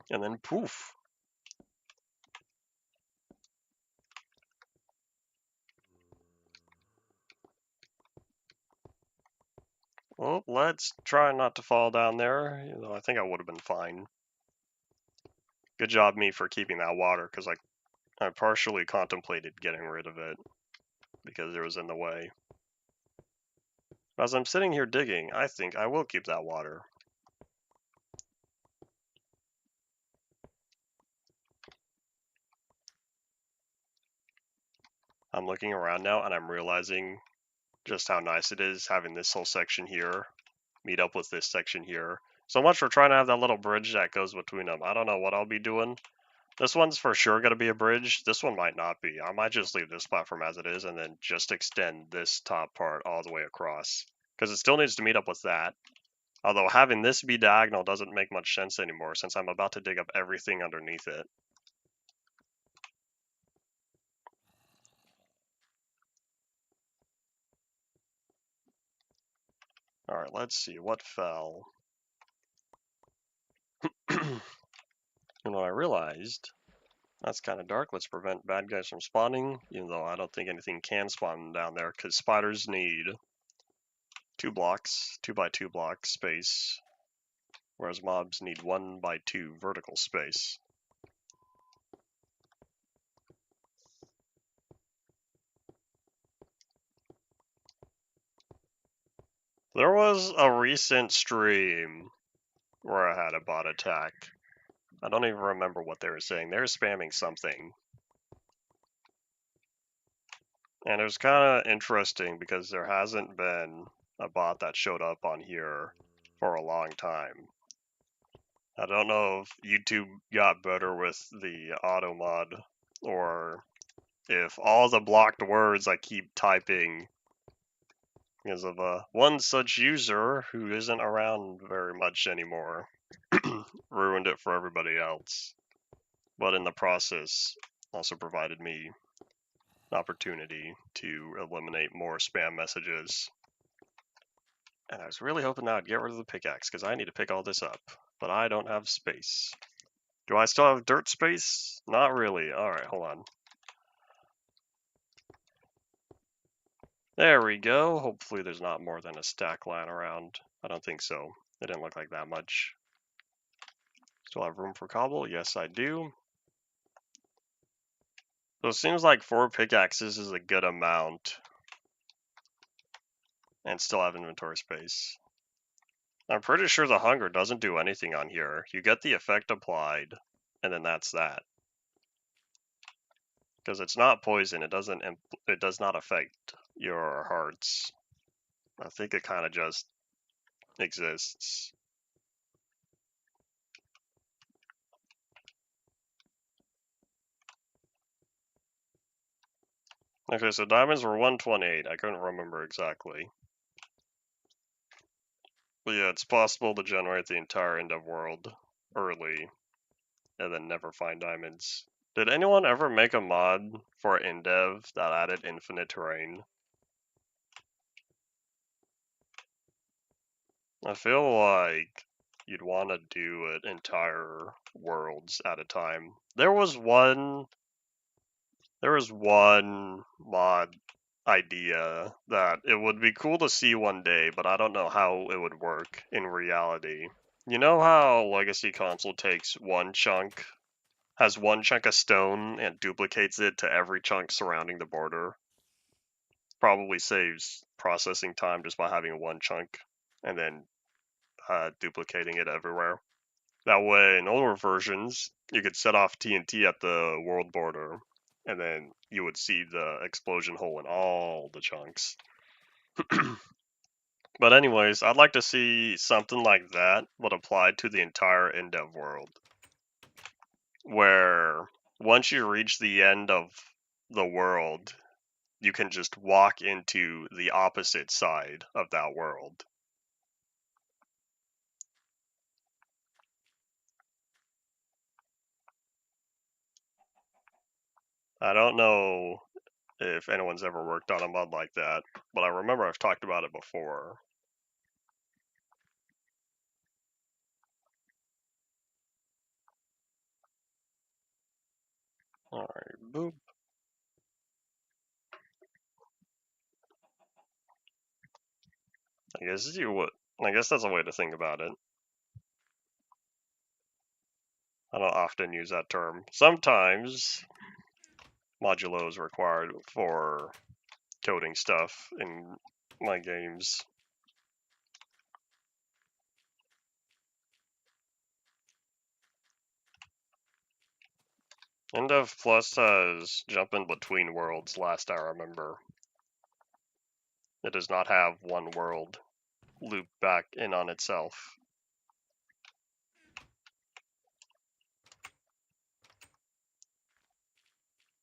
And then poof. Well, let's try not to fall down there. You know, I think I would have been fine. Good job me for keeping that water, because I partially contemplated getting rid of it because it was in the way. As I'm sitting here digging, I think I will keep that water. I'm looking around now and I'm realizing just how nice it is having this whole section here meet up with this section here. So much for trying to have that little bridge that goes between them. I don't know what I'll be doing. This one's for sure going to be a bridge. This one might not be. I might just leave this platform as it is and then just extend this top part all the way across. Because it still needs to meet up with that. Although having this be diagonal doesn't make much sense anymore since I'm about to dig up everything underneath it. Alright, let's see. What fell? And what I realized, that's kind of dark. Let's prevent bad guys from spawning, even though I don't think anything can spawn down there, because spiders need 2 blocks, 2x2 block space, whereas mobs need 1x2 vertical space. There was a recent stream where I had a bot attack. I don't even remember what they were saying. They were spamming something. And it was kind of interesting because there hasn't been a bot that showed up on here for a long time. I don't know if YouTube got better with the auto mod or if all the blocked words I keep typing because of one such user who isn't around very much anymore ruined it for everybody else. But in the process, also provided me an opportunity to eliminate more spam messages. And I was really hoping that I'd get rid of the pickaxe because I need to pick all this up. But I don't have space. Do I still have dirt space? Not really. Alright, hold on. There we go. Hopefully there's not more than a stack lying around. I don't think so. It didn't look like that much. Still have room for cobble? Yes, I do. So it seems like 4 pickaxes is a good amount. And still have inventory space. I'm pretty sure the hunger doesn't do anything on here. You get the effect applied, and then that's that. Because it's not poison, it does not affect your hearts. I think it kind of just exists. Okay, so diamonds were 128. I couldn't remember exactly. But yeah, it's possible to generate the entire end of world early and then never find diamonds. Did anyone ever make a mod for Endev that added infinite terrain? I feel like you'd want to do it entire worlds at a time. There was one mod idea that it would be cool to see one day, but I don't know how it would work in reality. You know how Legacy Console has one chunk of stone and duplicates it to every chunk surrounding the border? Probably saves processing time just by having one chunk and then duplicating it everywhere. That way, in older versions, you could set off TNT at the world border, and then you would see the explosion hole in all the chunks. But anyways, I'd like to see something like that, but applied to the entire Endev world. Where, once you reach the end of the world, you can just walk into the opposite side of that world. I don't know if anyone's ever worked on a mod like that, but I remember I've talked about it before. Alright, boop. I guess you would. I guess that's a way to think about it. I don't often use that term. Sometimes modulo is required for coding stuff in my games. Endev Plus has jump in between worlds, last I remember. It does not have one world loop back in on itself.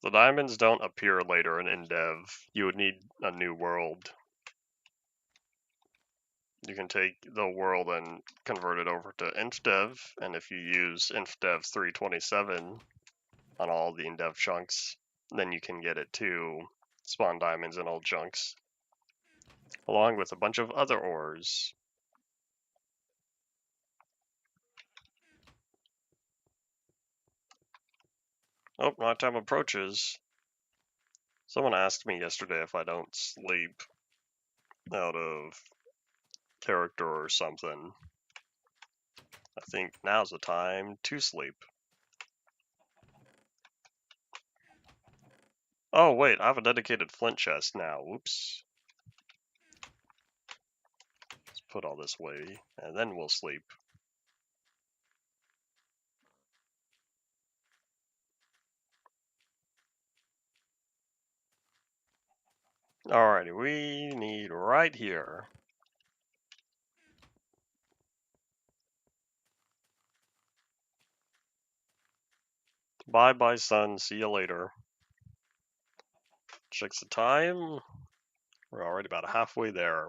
The diamonds don't appear later in Endev. You would need a new world. You can take the world and convert it over to InfDev, and if you use InfDev 327 on all the Endev chunks, then you can get it to spawn diamonds in old chunks, along with a bunch of other ores. Oh, night time approaches. Someone asked me yesterday if I don't sleep out of character or something. I think now's the time to sleep. Oh wait, I have a dedicated flint chest now. Whoops. Let's put all this away, and then we'll sleep. Alrighty, we need right here. Bye bye, sun. See you later. Checks the time. We're already about halfway there.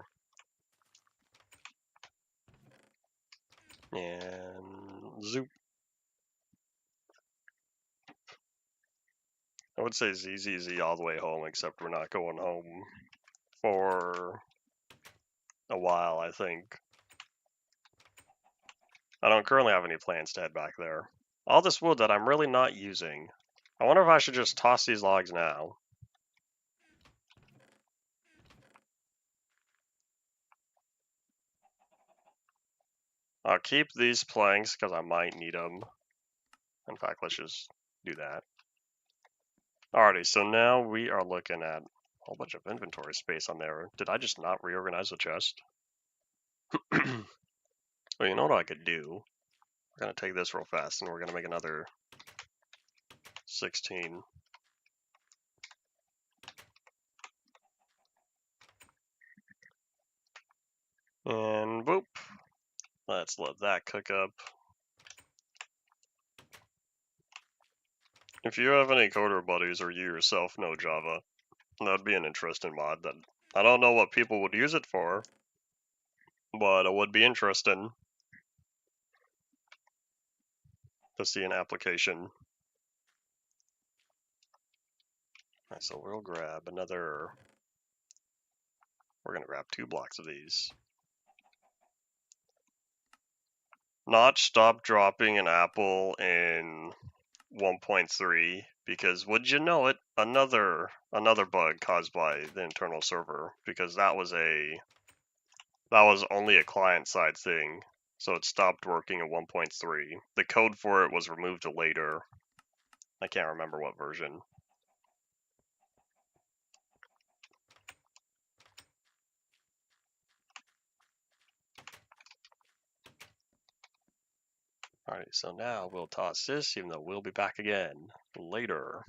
And zoop. I would say ZZZ all the way home, except we're not going home for a while, I think. I don't currently have any plans to head back there. All this wood that I'm really not using. I wonder if I should just toss these logs now. I'll keep these planks because I might need them. In fact, let's just do that. Alrighty, so now we are looking at a whole bunch of inventory space on there. Did I just not reorganize the chest? Well, you know what I could do? We're gonna take this real fast and we're gonna make another 16. And boop. Let's let that cook up. If you have any coder buddies or you yourself know Java, that'd be an interesting mod that I don't know what people would use it for, but it would be interesting to see an application. Alright, so we'll grab another. We're gonna grab 2 blocks of these. Notch stopped dropping an apple in 1.3 because would you know it, another bug caused by the internal server, because that was only a client side thing, so it stopped working at 1.3. The code for it was removed later. I can't remember what version. Alright, so now we'll toss this, even though we'll be back again later.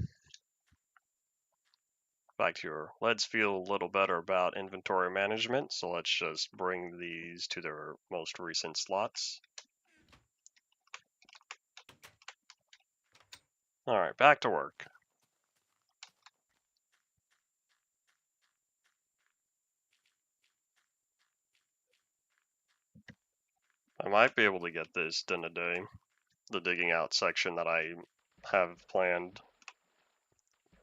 Back to your, let's feel a little better about inventory management, so let's just bring these to their most recent slots. Alright, back to work. I might be able to get this in a day, the digging out section that I have planned.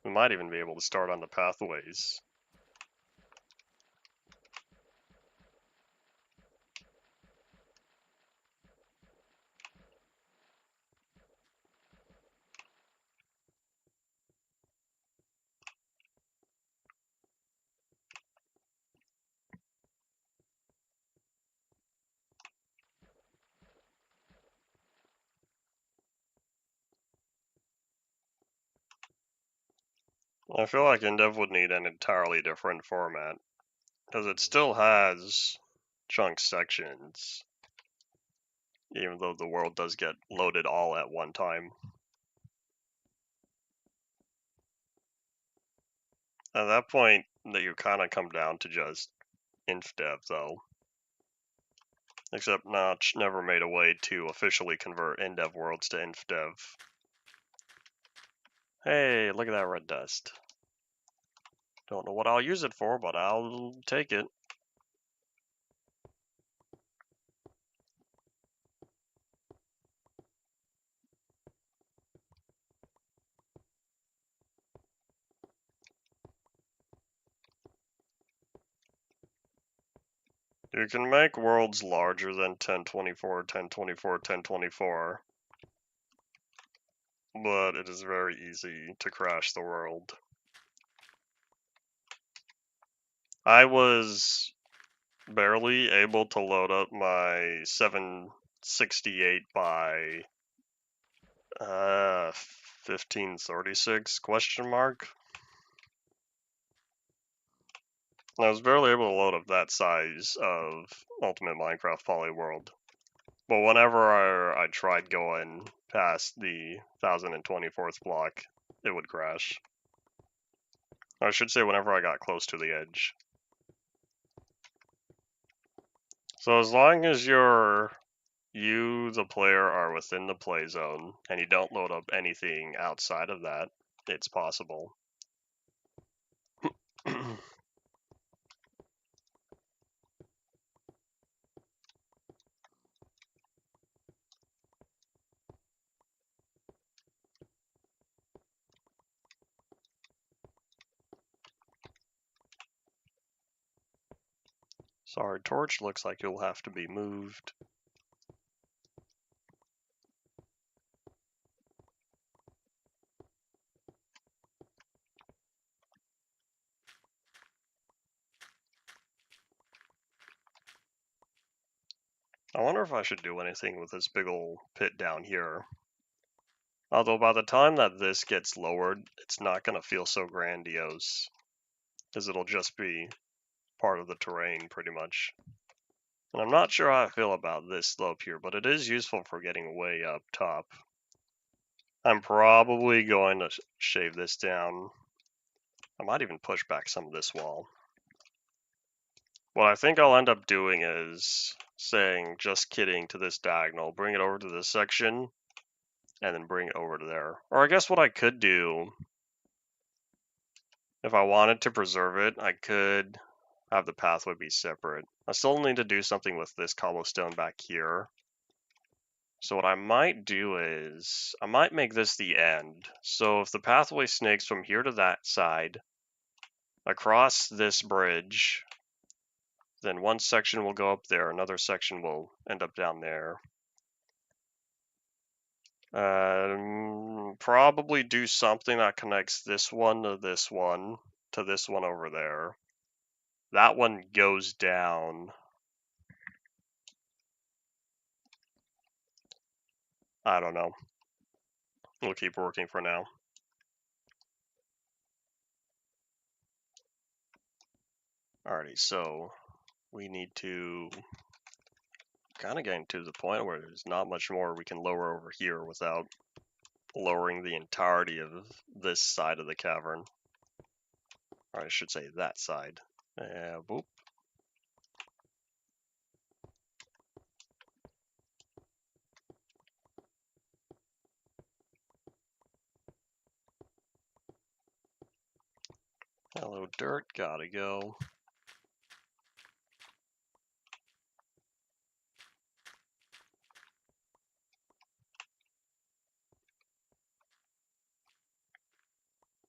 We might even be able to start on the pathways. I feel like Endev would need an entirely different format, because it still has chunk sections, even though the world does get loaded all at one time. At that point, that you kind of come down to just infdev, though. Except Notch never made a way to officially convert Endev worlds to infdev. Hey, look at that red dust. Don't know what I'll use it for, but I'll take it. You can make worlds larger than 1024, 1024, 1024, but it is very easy to crash the world. I was barely able to load up my 768 by 1536 question mark. I was barely able to load up that size of Ultimate Minecraft Poly World. But whenever I tried going past the 1024th block, it would crash. I should say whenever I got close to the edge. So as long as you, the player, are within the play zone, and you don't load up anything outside of that, it's possible. Sorry, torch looks like you'll have to be moved. I wonder if I should do anything with this big ol' pit down here. Although by the time that this gets lowered, it's not going to feel so grandiose, because it'll just be part of the terrain, pretty much. And I'm not sure how I feel about this slope here, but it is useful for getting way up top. I'm probably going to shave this down. I might even push back some of this wall. What I think I'll end up doing is saying, just kidding, to this diagonal, bring it over to this section, and then bring it over to there. Or I guess what I could do, if I wanted to preserve it, I could have the pathway be separate. I still need to do something with this cobblestone back here. So what I might do is, I might make this the end. So if the pathway snakes from here to that side, across this bridge, then one section will go up there, another section will end up down there. Probably do something that connects this one to this one over there. That one goes down. I don't know. We'll keep working for now. Alrighty, so we need to kind of getting to the point where there's not much more we can lower over here without lowering the entirety of this side of the cavern. Or I should say that side. Boop. Hello, dirt. Gotta go.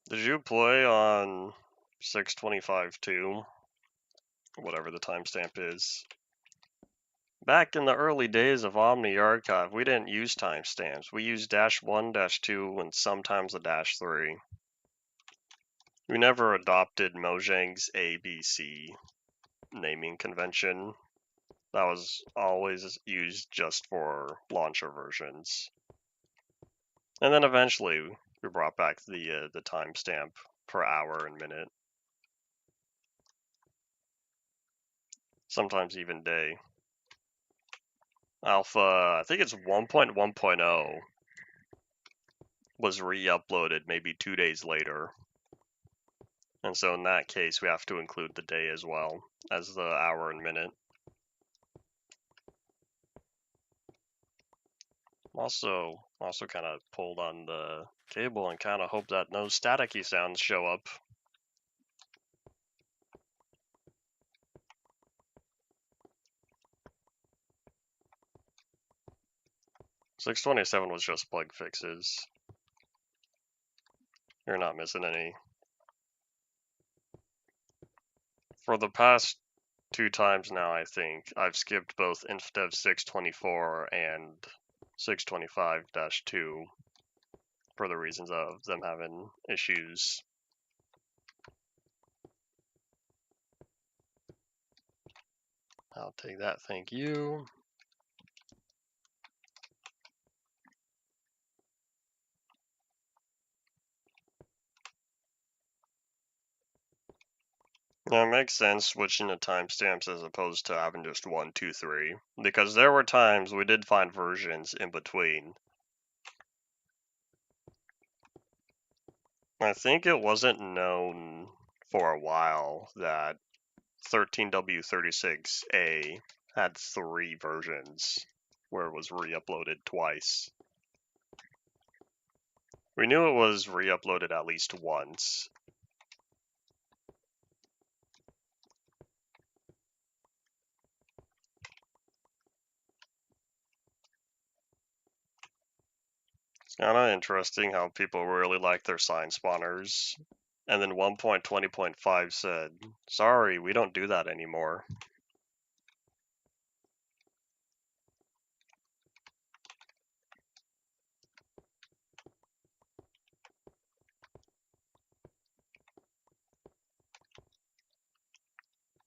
Did you play on 625.2? Whatever the timestamp is. Back in the early days of Omni Archive, we didn't use timestamps. We used -1, -2, and sometimes a -3. We never adopted Mojang's ABC naming convention. That was always used just for launcher versions. And then eventually we brought back the timestamp per hour and minute. Sometimes even day. Alpha, I think it's 1.1.0 was re-uploaded maybe 2 days later. And so in that case, we have to include the day as well as the hour and minute. Also kind of pulled on the cable and kind of hope that no staticky sounds show up. .627 was just bug fixes. You're not missing any. For the past 2 times now, I think, I've skipped both InfDev 624 and 625-2 for the reasons of them having issues. I'll take that, thank you. Yeah, it makes sense switching to timestamps as opposed to having just 1, 2, 3, because there were times we did find versions in between. I think it wasn't known for a while that 13W36A had 3 versions where it was re-uploaded twice. We knew it was re-uploaded at least once. It's kind of interesting how people really like their sign spawners. And then 1.20.5 said, sorry, we don't do that anymore.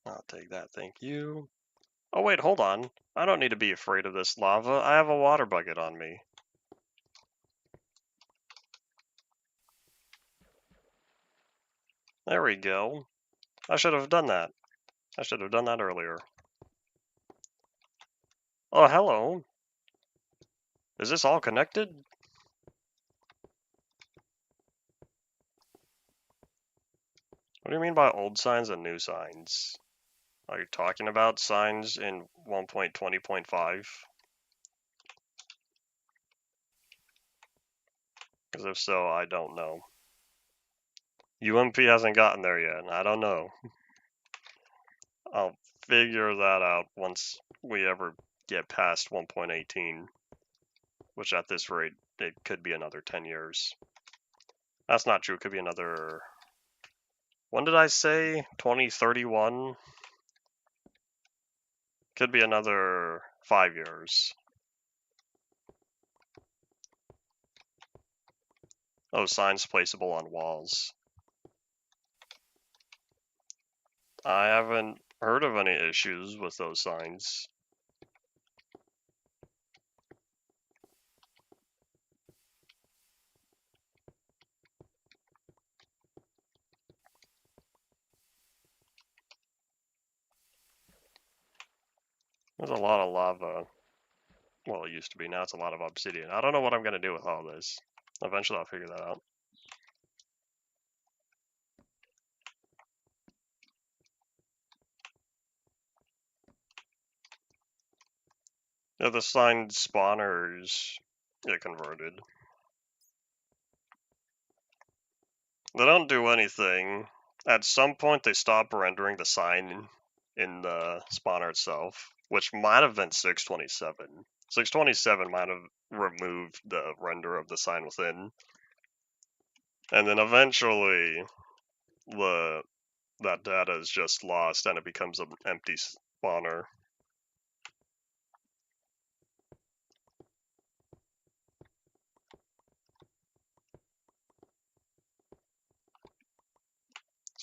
I'll take that, thank you. Oh wait, hold on. I don't need to be afraid of this lava. I have a water bucket on me. There we go. I should have done that. I should have done that earlier. Oh, hello. Is this all connected? What do you mean by old signs and new signs? Are you talking about signs in 1.20.5? Because if so, I don't know. UMP hasn't gotten there yet, and I don't know. I'll figure that out once we ever get past 1.18, which at this rate, it could be another 10 years. That's not true. It could be another... When did I say? 2031? Could be another 5 years. Oh, signs placeable on walls. I haven't heard of any issues with those signs. There's a lot of lava. Well, it used to be. Now it's a lot of obsidian. I don't know what I'm going to do with all this. Eventually I'll figure that out. Yeah, the sign spawners get converted. They don't do anything. At some point they stop rendering the sign in the spawner itself, which might have been 627. 627 might have removed the render of the sign within. And then eventually that data is just lost and it becomes an empty spawner.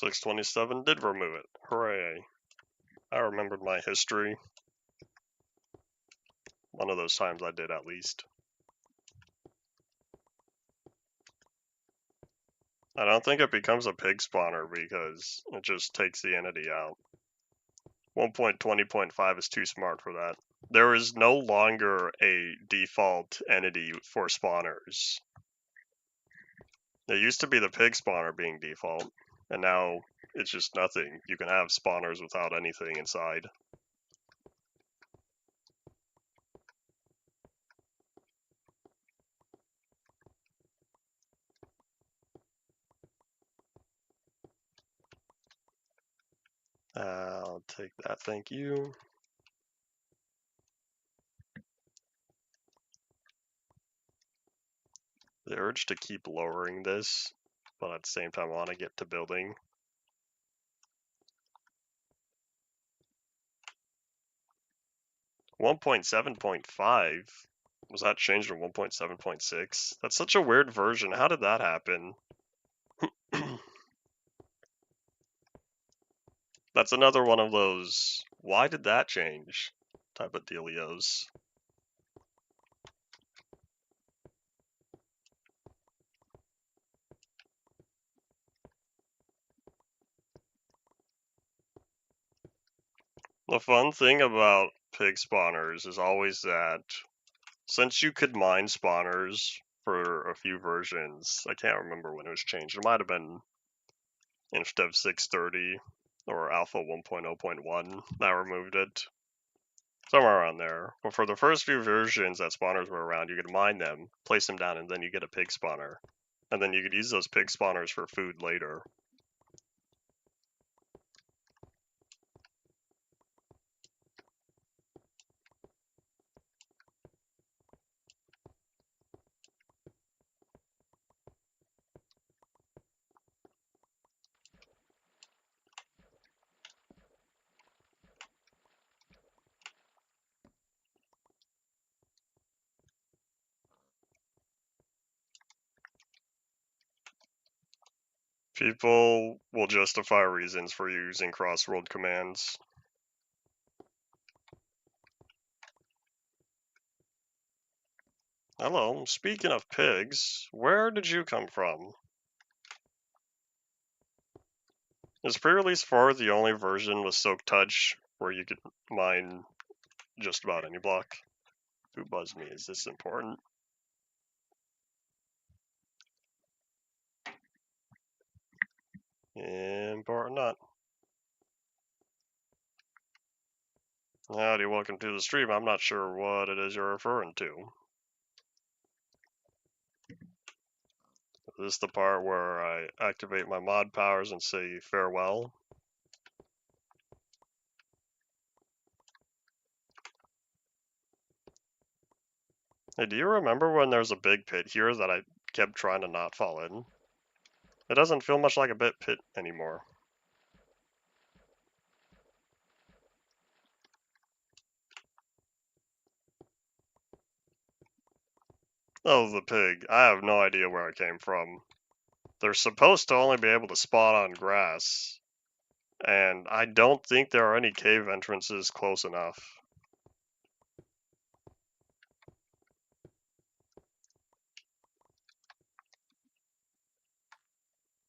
.627 did remove it. Hooray. I remembered my history. One of those times I did, at least. I don't think it becomes a pig spawner because it just takes the entity out. 1.20.5 is too smart for that. There is no longer a default entity for spawners. It used to be the pig spawner being default, and now it's just nothing. You can have spawners without anything inside. I'll take that, thank you. The urge to keep lowering this, but at the same time I want to get to building. 1.7.5? Was that changed to 1.7.6? That's such a weird version. How did that happen? That's another one of those, why did that change type of dealios. The fun thing about pig spawners is always that since you could mine spawners for a few versions, I can't remember when it was changed. It might have been instead of 630 or Alpha 1.0.1 that removed it. Somewhere around there. But for the first few versions that spawners were around, you could mine them, place them down, and then you get a pig spawner. And then you could use those pig spawners for food later. People will justify reasons for using cross-world commands. Hello, speaking of pigs, where did you come from? Is pre-release 4 the only version with Soak Touch where you could mine just about any block? Who buzzed me? Is this important? Important not. Howdy, welcome to the stream. I'm not sure what it is you're referring to. Is this the part where I activate my mod powers and say farewell? Hey, do you remember when there was a big pit here that I kept trying to not fall in? It doesn't feel much like a big pit anymore. Oh, the pig. I have no idea where it came from. They're supposed to only be able to spawn on grass, and I don't think there are any cave entrances close enough.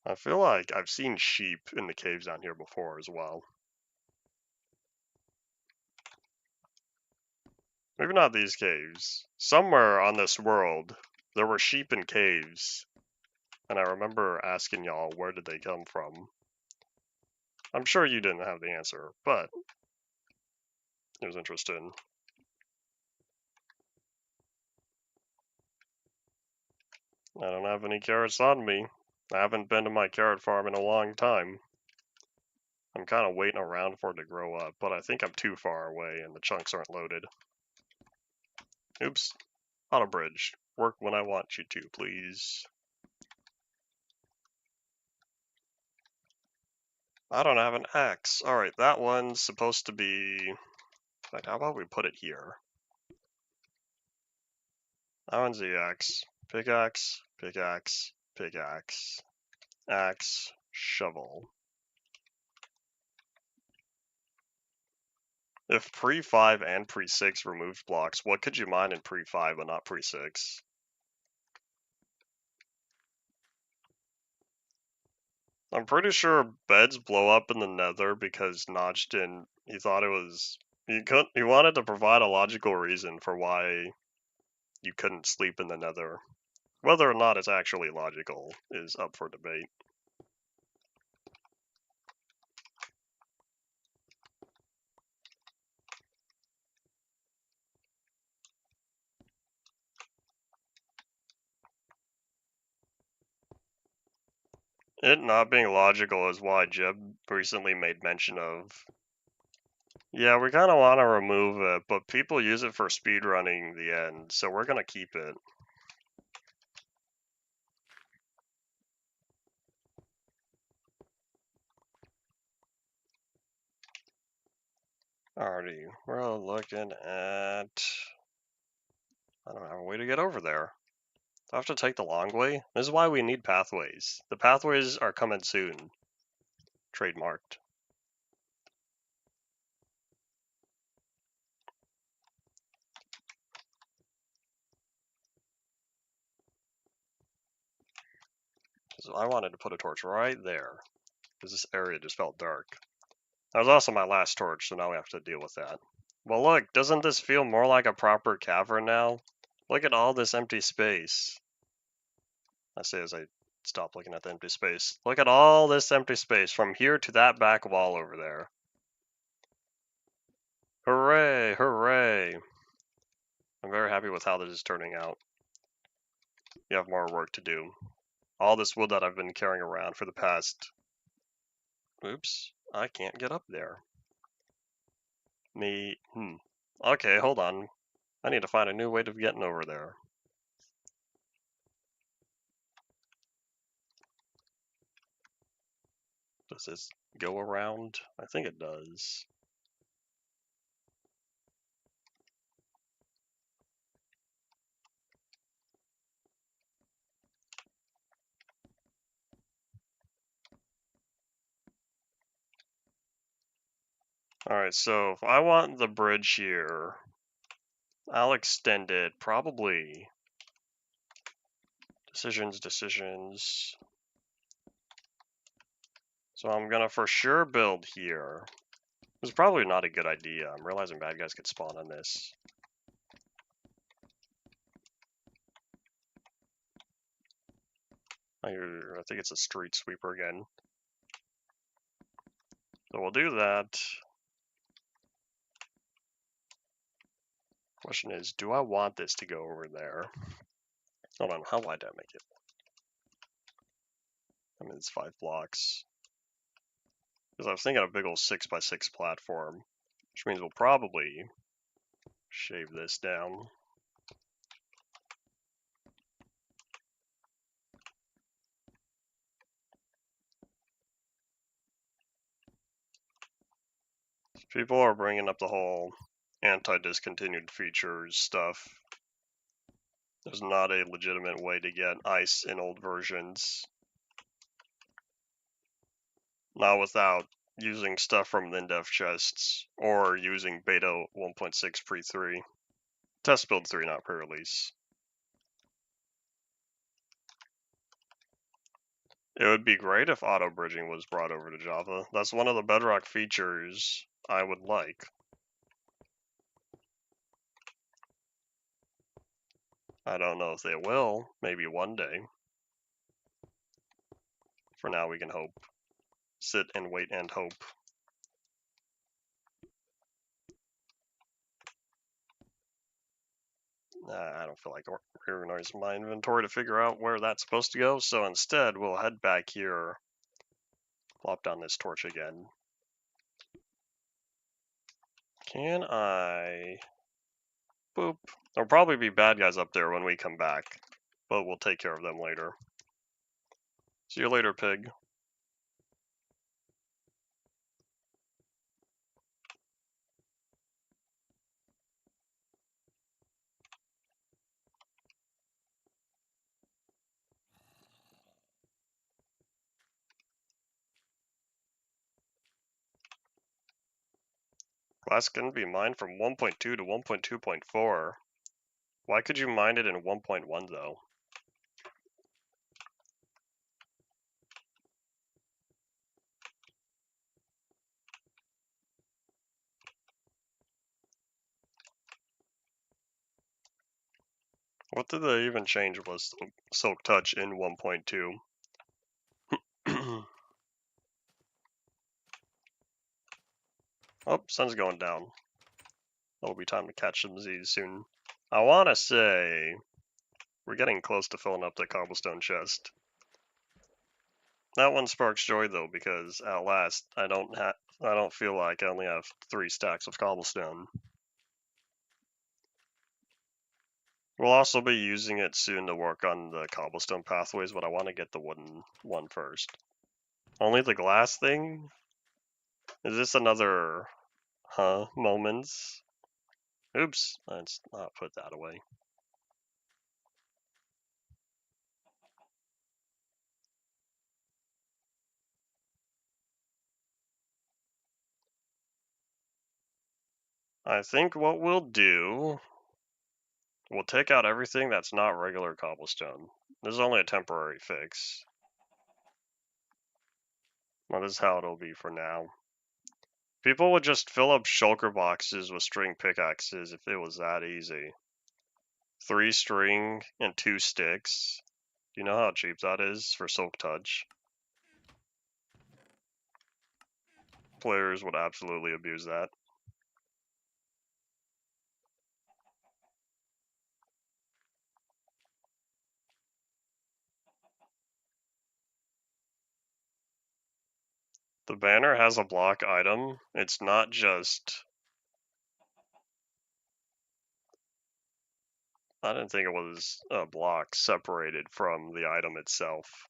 I feel like I've seen sheep in the caves down here before as well. Maybe not these caves. Somewhere on this world, there were sheep in caves, and I remember asking y'all where did they come from. I'm sure you didn't have the answer, but it was interesting. I don't have any carrots on me. I haven't been to my carrot farm in a long time. I'm kind of waiting around for it to grow up, but I think I'm too far away and the chunks aren't loaded. Oops. Auto bridge. Work when I want you to, please. I don't have an axe. Alright, that one's supposed to be... In fact, how about we put it here? That one's the axe. Pickaxe, pickaxe, pickaxe. Axe, shovel. If pre-5 and pre-6 removed blocks, what could you mine in pre-5 but not pre-6? I'm pretty sure beds blow up in the nether because Notch didn't... He thought it was... He wanted to provide a logical reason for why you couldn't sleep in the nether. Whether or not it's actually logical is up for debate. It not being logical is why Jeb recently made mention of. Yeah, we kind of want to remove it, but people use it for speedrunning the end, so we're going to keep it. Alrighty, we're looking at... I don't have a way to get over there. Do I have to take the long way? This is why we need pathways. The pathways are coming soon. Trademarked. So I wanted to put a torch right there, because this area just felt dark. That was also my last torch, so now we have to deal with that. Well look, doesn't this feel more like a proper cavern now? Look at all this empty space. I say as I stop looking at the empty space. Look at all this empty space from here to that back wall over there. Hooray, hooray. I'm very happy with how this is turning out. You have more work to do. All this wood that I've been carrying around for the past... Oops, I can't get up there. Okay, hold on. I need to find a new way of getting over there. Does this go around? I think it does. Alright, so if I want the bridge here, I'll extend it probably. Decisions. So I'm gonna for sure build here. It's probably not a good idea. I'm realizing bad guys could spawn on this. I think it's a street sweeper again. So we'll do that. Question is, do I want this to go over there? Hold on, how wide did I make it? I mean, it's 5 blocks. Because I was thinking a big old 6x6 platform, which means we'll probably shave this down. People are bringing up the whole anti-discontinued features stuff. There's not a legitimate way to get ice in old versions. Not without using stuff from Lindev chests or using beta 1.6 pre-3. Test build 3, not pre-release. It would be great if auto bridging was brought over to Java. That's one of the bedrock features I would like. I don't know if they will, maybe one day. For now, we can hope. Sit and wait and hope. I don't feel like reorganizing my inventory to figure out where that's supposed to go, so instead we'll head back here, plop down this torch again. Can I... Boop. There'll probably be bad guys up there when we come back, but we'll take care of them later. See you later, pig. Glass can be mined from 1.2 to 1.2.4. Why could you mine it in 1.1 though? What did they even change was Silk Touch in 1.2? Oh, sun's going down. It'll be time to catch some Z's soon. I want to say we're getting close to filling up the cobblestone chest. That one sparks joy though, because at last I don't feel like I only have 3 stacks of cobblestone. We'll also be using it soon to work on the cobblestone pathways, but I want to get the wooden one first. Only the glass thing? Is this another moments? Oops, let's not put that away. I think what we'll do, we'll take out everything that's not regular cobblestone. This is only a temporary fix. Well, this is how it'll be for now. People would just fill up shulker boxes with string pickaxes if it was that easy. 3 string and 2 sticks. Do you know how cheap that is for Silk Touch? Players would absolutely abuse that. The banner has a block item. It's not just... I didn't think it was a block separated from the item itself.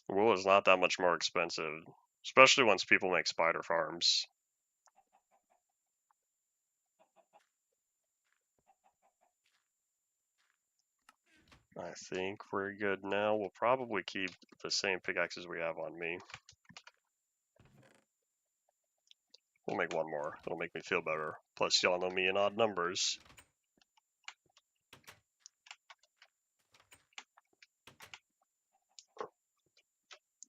Wool is not that much more expensive, especially once people make spider farms. I think we're good now. We'll probably keep the same pickaxes we have on me. We'll make one more. It'll make me feel better. Plus, y'all know me in odd numbers.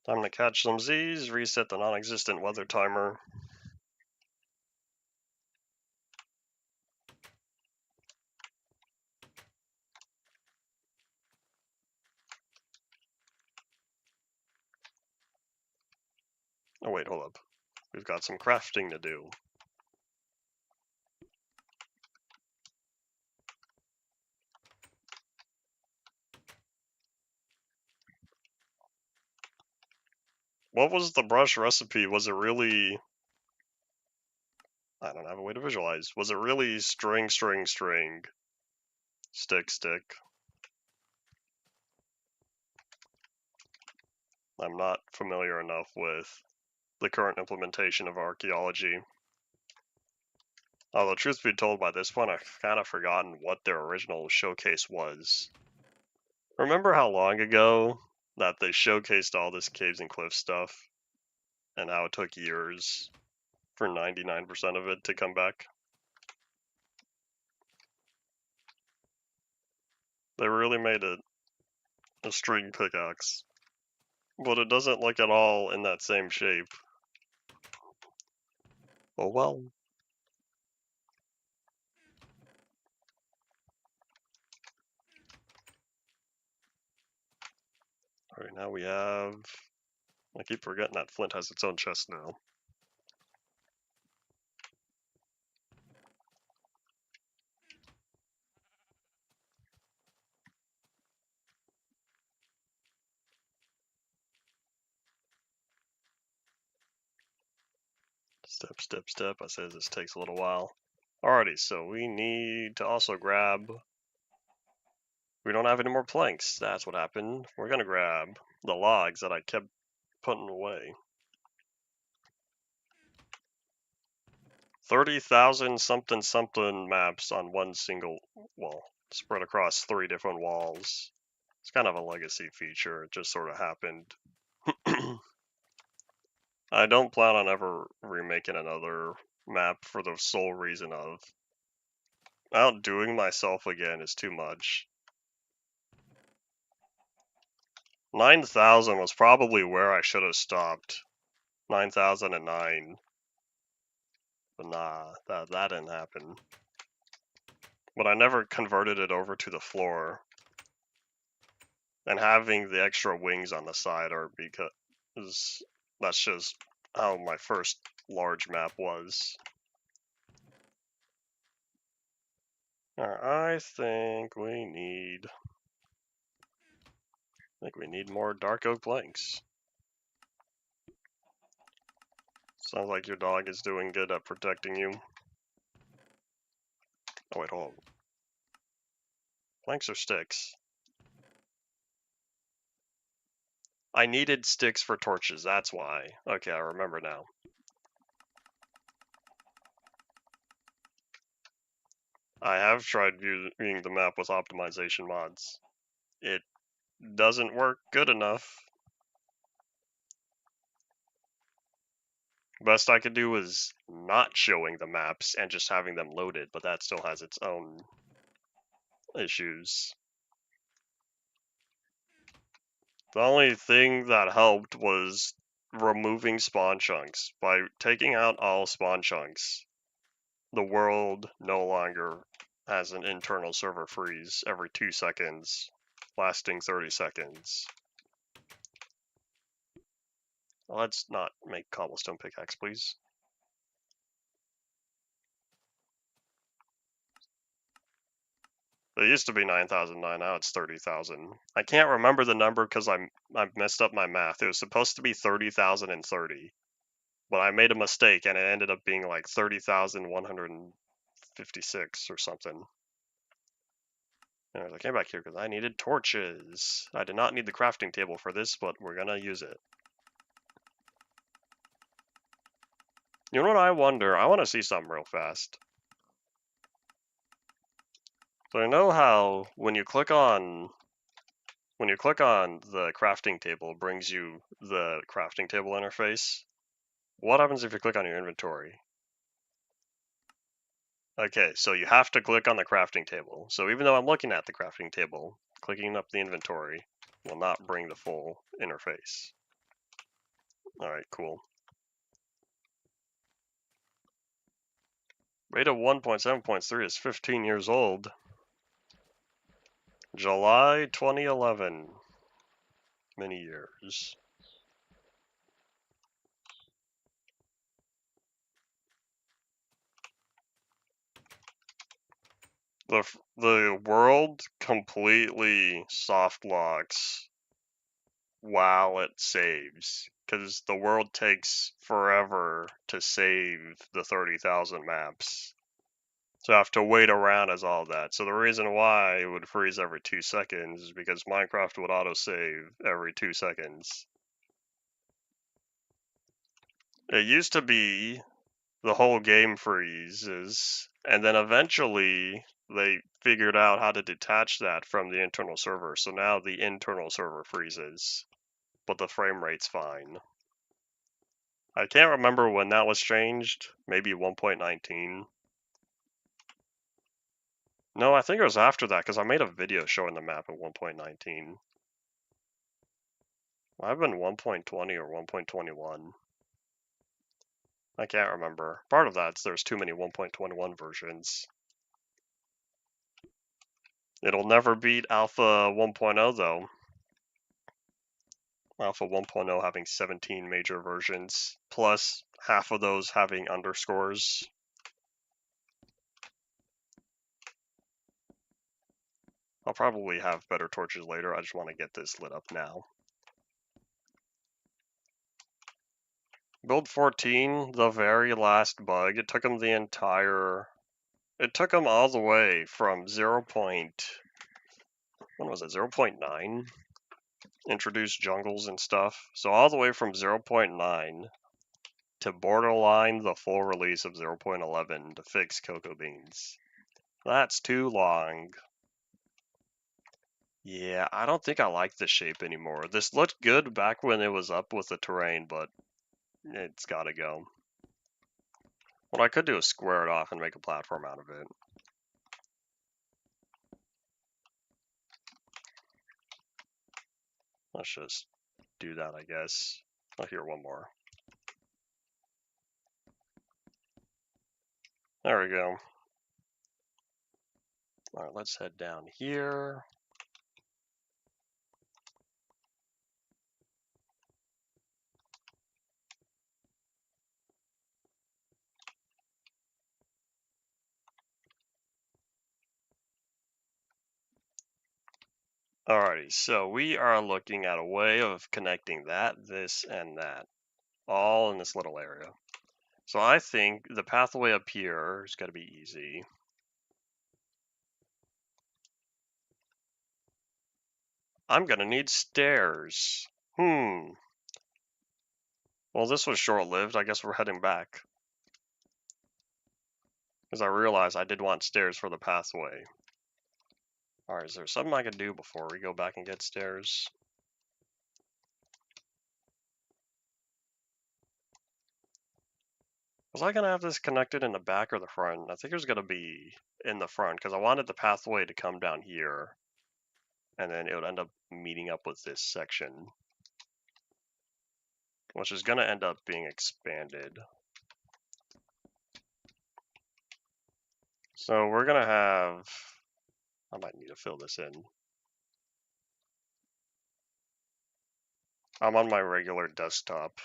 Time to catch some Z's, reset the non-existent weather timer. Oh wait, hold up. We've got some crafting to do. What was the brush recipe? Was it really... I don't have a way to visualize. Was it really string, string, string, stick, stick? I'm not familiar enough with the current implementation of archaeology. Although, truth be told, by this point, I've kind of forgotten what their original showcase was. Remember how long ago that they showcased all this caves and cliffs stuff, and how it took years for 99% of it to come back? They really made it a string pickaxe, but it doesn't look at all in that same shape. Oh well. Alright, now we have... I keep forgetting that flint has its own chest now. Step, step, step. I say this takes a little while. Alrighty, so we need to also grab... We don't have any more planks. That's what happened. We're gonna grab the logs that I kept putting away. 30,000 something something maps on one single wall, spread across 3 different walls. It's kind of a legacy feature. It just sort of happened. I don't plan on ever remaking another map for the sole reason of outdoing myself again is too much. 9,000 was probably where I should have stopped. 9,009. But nah, that didn't happen. But I never converted it over to the floor. And having the extra wings on the side are because that's just how my first large map was. I think we need more dark oak planks. Sounds like your dog is doing good at protecting you. Oh wait, hold on. Planks or sticks? I needed sticks for torches, that's why. Okay, I remember now. I have tried viewing the map with optimization mods. It doesn't work good enough. Best I could do was not showing the maps and just having them loaded, but that still has its own issues. The only thing that helped was removing spawn chunks. By taking out all spawn chunks, the world no longer has an internal server freeze every 2 seconds, lasting 30 seconds. Let's not make cobblestone pickaxe, please. It used to be 9,009, now it's 30,000. I can't remember the number because I've messed up my math. It was supposed to be 30,030, but I made a mistake and it ended up being like 30,156 or something. And I came back here because I needed torches. I did not need the crafting table for this, but we're gonna use it. You know what I wonder? I want to see something real fast. So I know how when you click on the crafting table, it brings you the crafting table interface. What happens if you click on your inventory? Okay, so you have to click on the crafting table. So even though I'm looking at the crafting table, clicking up the inventory will not bring the full interface. Alright, cool. Beta 1.7.3 is 15 years old. July 2011. Many years. The world completely soft locks while it saves, because the world takes forever to save the 30,000 maps. So I have to wait around as all that. So the reason why it would freeze every 2 seconds is because Minecraft would autosave every 2 seconds. It used to be the whole game freezes, and then eventually they figured out how to detach that from the internal server. So now the internal server freezes, but the frame rate's fine. I can't remember when that was changed. Maybe 1.19. No, I think it was after that, because I made a video showing the map at 1.19. I've been 1.20 or 1.21. I can't remember. Part of that's there's too many 1.21 versions. It'll never beat Alpha 1.0 though. Alpha 1.0 having 17 major versions, plus half of those having underscores. I'll probably have better torches later, I just want to get this lit up now. Build 14, the very last bug, it took them all the way from 0.9? Introduced jungles and stuff. So all the way from 0.9 to borderline the full release of 0.11 to fix cocoa beans. That's too long. Yeah, I don't think I like this shape anymore. This looked good back when it was up with the terrain, but it's gotta go. What I could do is square it off and make a platform out of it. Let's just do that, I guess. Oh, here, one more. There we go. Alright, let's head down here. Alrighty, so we are looking at a way of connecting that, this, and that, all in this little area. So I think the pathway up here is going to be easy. I'm going to need stairs. Well, this was short-lived. I guess we're heading back. Because I realized I did want stairs for the pathway. Alright, is there something I can do before we go back and get stairs? Was I going to have this connected in the back or the front? I think it was going to be in the front, because I wanted the pathway to come down here. And then it would end up meeting up with this section. Which is going to end up being expanded. So we're going to have... I might need to fill this in. I'm on my regular desktop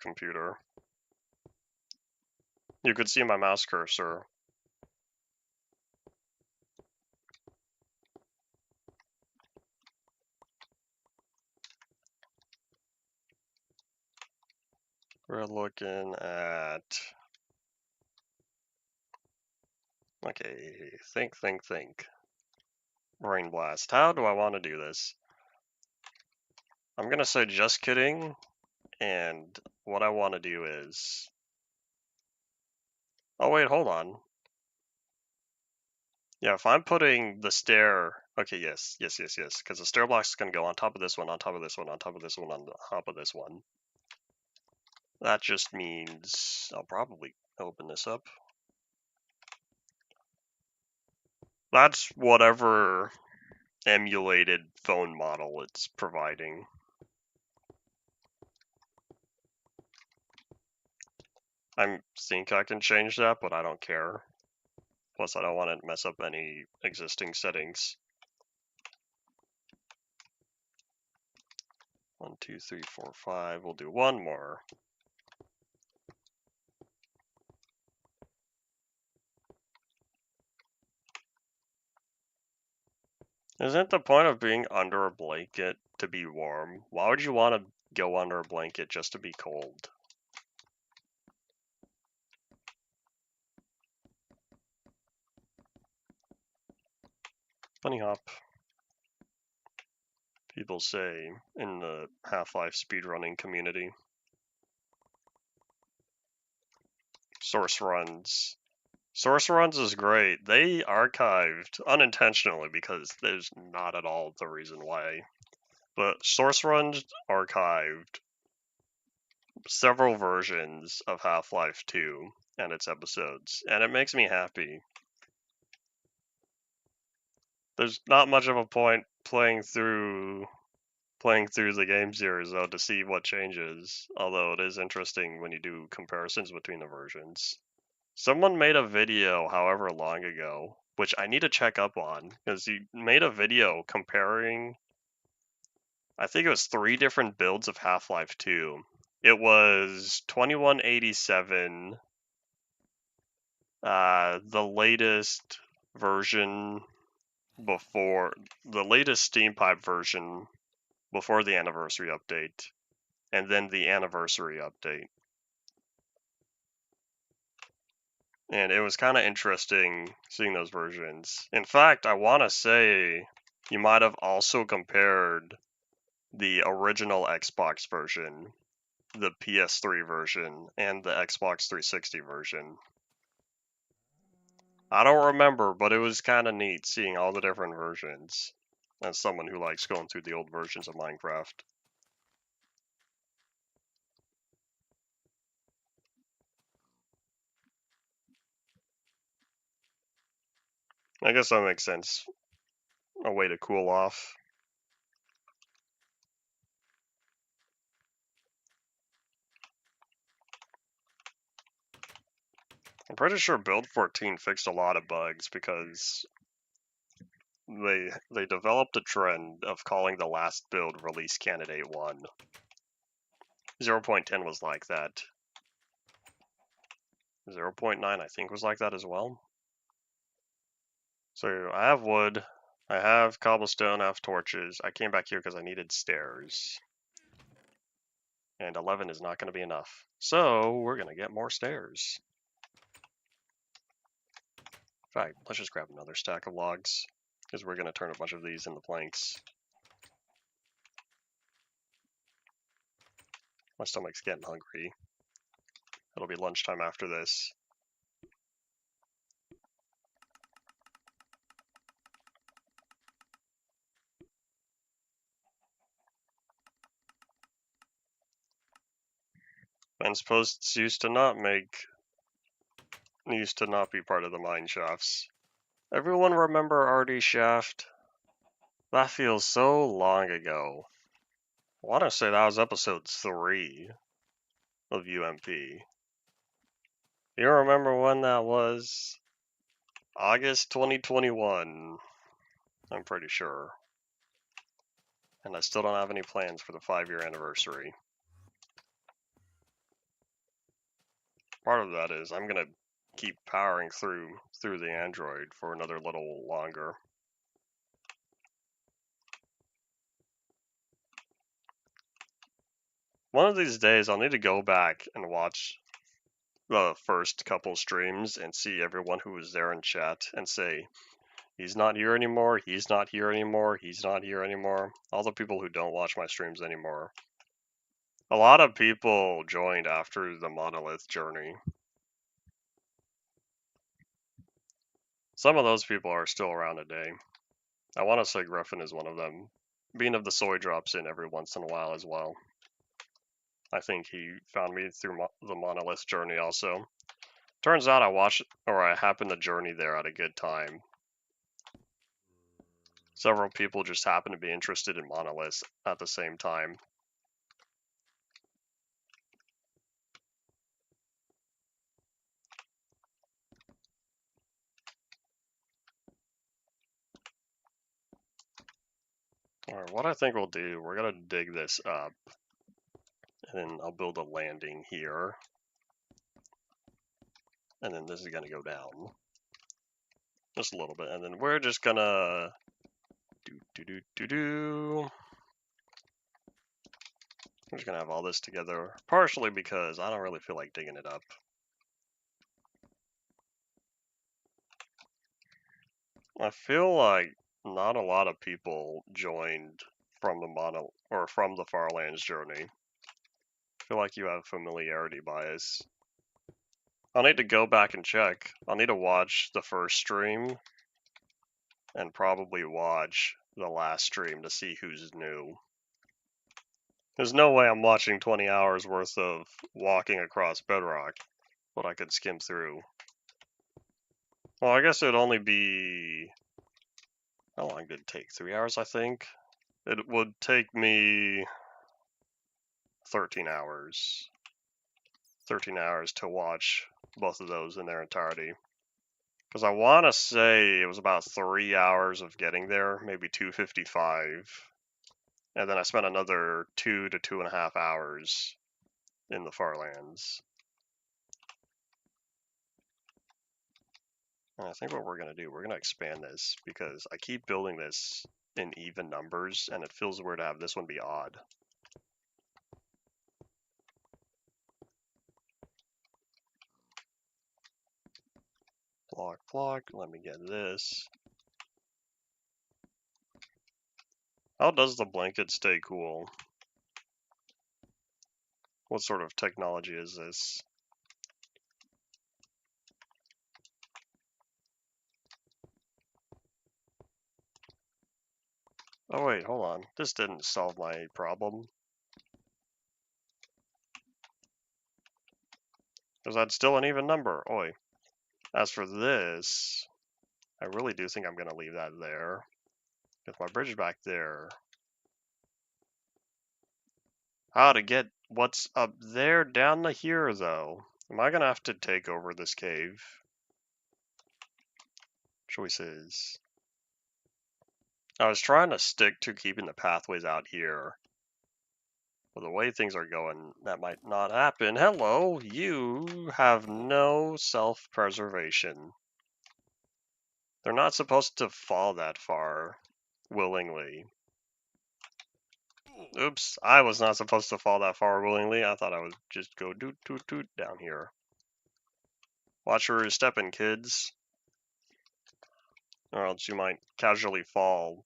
computer. You could see my mouse cursor. We're looking at... Okay, think. Brain blast. How do I want to do this? I'm going to say just kidding, and what I want to do is... Oh wait, hold on. Yeah, if I'm putting the stair... Okay, yes, because the stair block's going to go on top of this one, on top of this one, on top of this one, on top of this one. That just means I'll probably open this up. That's whatever emulated phone model it's providing. I think I can change that, but I don't care. Plus, I don't want to mess up any existing settings. 1, 2, 3, 4, 5. We'll do one more. Isn't the point of being under a blanket to be warm? Why would you want to go under a blanket just to be cold? Bunny hop. People say in the Half-Life speedrunning community. Source runs. Source runs is great. They archived unintentionally because there's not at all the reason why. But source runs archived several versions of Half-Life 2 and its episodes, and it makes me happy. There's not much of a point playing through the game series though to see what changes, although it is interesting when you do comparisons between the versions. Someone made a video however long ago, which I need to check up on, because he made a video comparing, I think it was 3 different builds of Half-Life 2. It was 2187, the latest version before, the latest Steam Pipe version before the anniversary update, and then the anniversary update. And it was kind of interesting seeing those versions. In fact, I want to say you might have also compared the original Xbox version, the PS3 version, and the Xbox 360 version. I don't remember, but it was kind of neat seeing all the different versions as someone who likes going through the old versions of Minecraft. I guess that makes sense. A way to cool off. I'm pretty sure Build 14 fixed a lot of bugs because they developed a trend of calling the last build release candidate 1. 0.10 was like that. 0.9 I think was like that as well. So I have wood, I have cobblestone, I have torches. I came back here because I needed stairs. And 11 is not going to be enough. So we're going to get more stairs. In fact, let's just grab another stack of logs, because we're going to turn a bunch of these into planks. My stomach's getting hungry. It'll be lunchtime after this. Fence posts used to not be part of the mine shafts. Everyone remember RD Shaft? That feels so long ago. I want to say that was episode 3 of UMP. You remember when that was? August 2021, I'm pretty sure. And I still don't have any plans for the 5-year anniversary. Part of that is I'm gonna keep powering through the Android for another little longer. One of these days I'll need to go back and watch the first couple streams and see everyone who was there in chat and say, he's not here anymore, he's not here anymore, he's not here anymore. All the people who don't watch my streams anymore. A lot of people joined after the Monolith journey. Some of those people are still around today. I want to say Griffin is one of them. Bean of the Soy drops in every once in a while as well. I think he found me through the Monolith journey also. Turns out I happened to journey there at a good time. Several people just happened to be interested in Monolith at the same time. Alright, what I think we'll do, we're gonna dig this up. And then I'll build a landing here. And then this is gonna go down. Just a little bit. And then we're just gonna... I'm just gonna have all this together. Partially because I don't really feel like digging it up. I feel like not a lot of people joined from from the Farlands journey. I feel like you have familiarity bias. I'll need to go back and check. I'll need to watch the first stream and probably watch the last stream to see who's new. There's no way I'm watching 20 hours worth of walking across Bedrock, but I could skim through. Well, I guess it would only be... How long did it take? 3 hours, I think? It would take me 13 hours. 13 hours to watch both of those in their entirety. Because I want to say it was about 3 hours of getting there, maybe 2:55. And then I spent another 2 to 2.5 hours in the Farlands. And I think what we're going to do, we're going to expand this because I keep building this in even numbers and it feels weird to have this one be odd. Block, let me get this. How does the blanket stay cool? What sort of technology is this? Oh wait, hold on. This didn't solve my problem. Because that's still an even number. Oi. As for this, I really do think I'm going to leave that there. If my bridge is back there. How to get what's up there down to here, though? Am I going to have to take over this cave? Choices. I was trying to stick to keeping the pathways out here. But the way things are going, that might not happen. Hello, you have no self-preservation. They're not supposed to fall that far willingly. Oops, I was not supposed to fall that far willingly. I thought I would just go doot doot doot down here. Watch where you're stepping, kids. Or else you might casually fall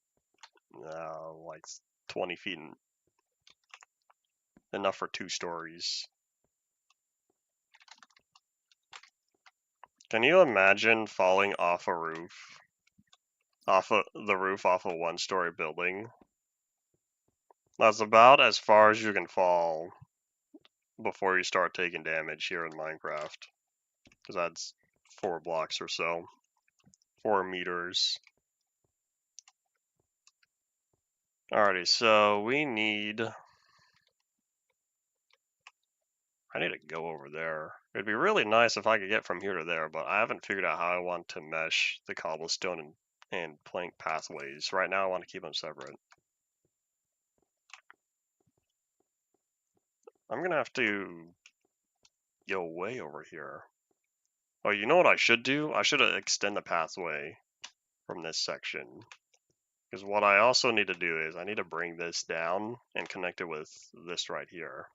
like 20 feet. Enough for 2 stories. Can you imagine falling off a roof? Off of the roof off a 1-story building? That's about as far as you can fall before you start taking damage here in Minecraft. Because that's 4 blocks or so. 4 meters. Alrighty, so we need... I need to go over there. It'd be really nice if I could get from here to there, but I haven't figured out how I want to mesh the cobblestone and plank pathways. Right now I want to keep them separate. I'm going to have to go way over here. Oh, you know what I should do? I should extend the pathway from this section. Because what I also need to do is I need to bring this down and connect it with this right here.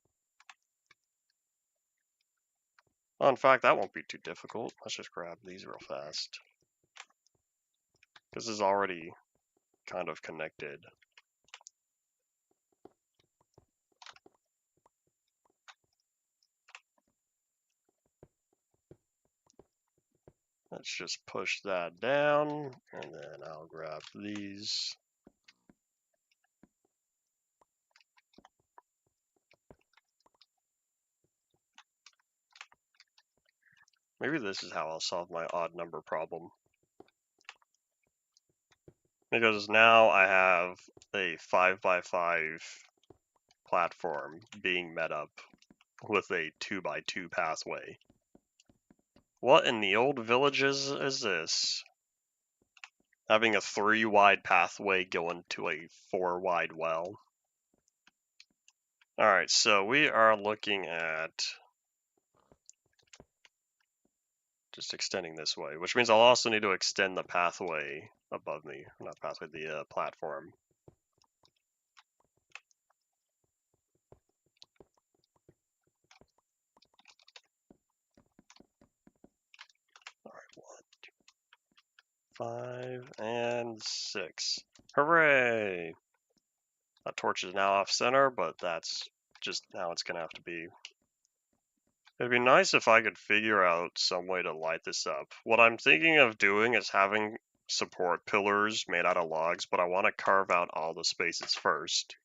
Oh, in fact, that won't be too difficult. Let's just grab these real fast. This is already kind of connected. Let's just push that down, and then I'll grab these. Maybe this is how I'll solve my odd number problem. Because now I have a 5x5 platform being met up with a 2x2 pathway. What in the old villages is this? having a 3-wide pathway going to a 4-wide well. Alright, so we are looking at just extending this way, which means I'll also need to extend the pathway above me. Not pathway, the platform. Alright, 1, 2, 5, and 6. Hooray! That torch is now off center, but that's just how it's gonna have to be. It'd be nice if I could figure out some way to light this up. What I'm thinking of doing is having support pillars made out of logs, but I want to carve out all the spaces first.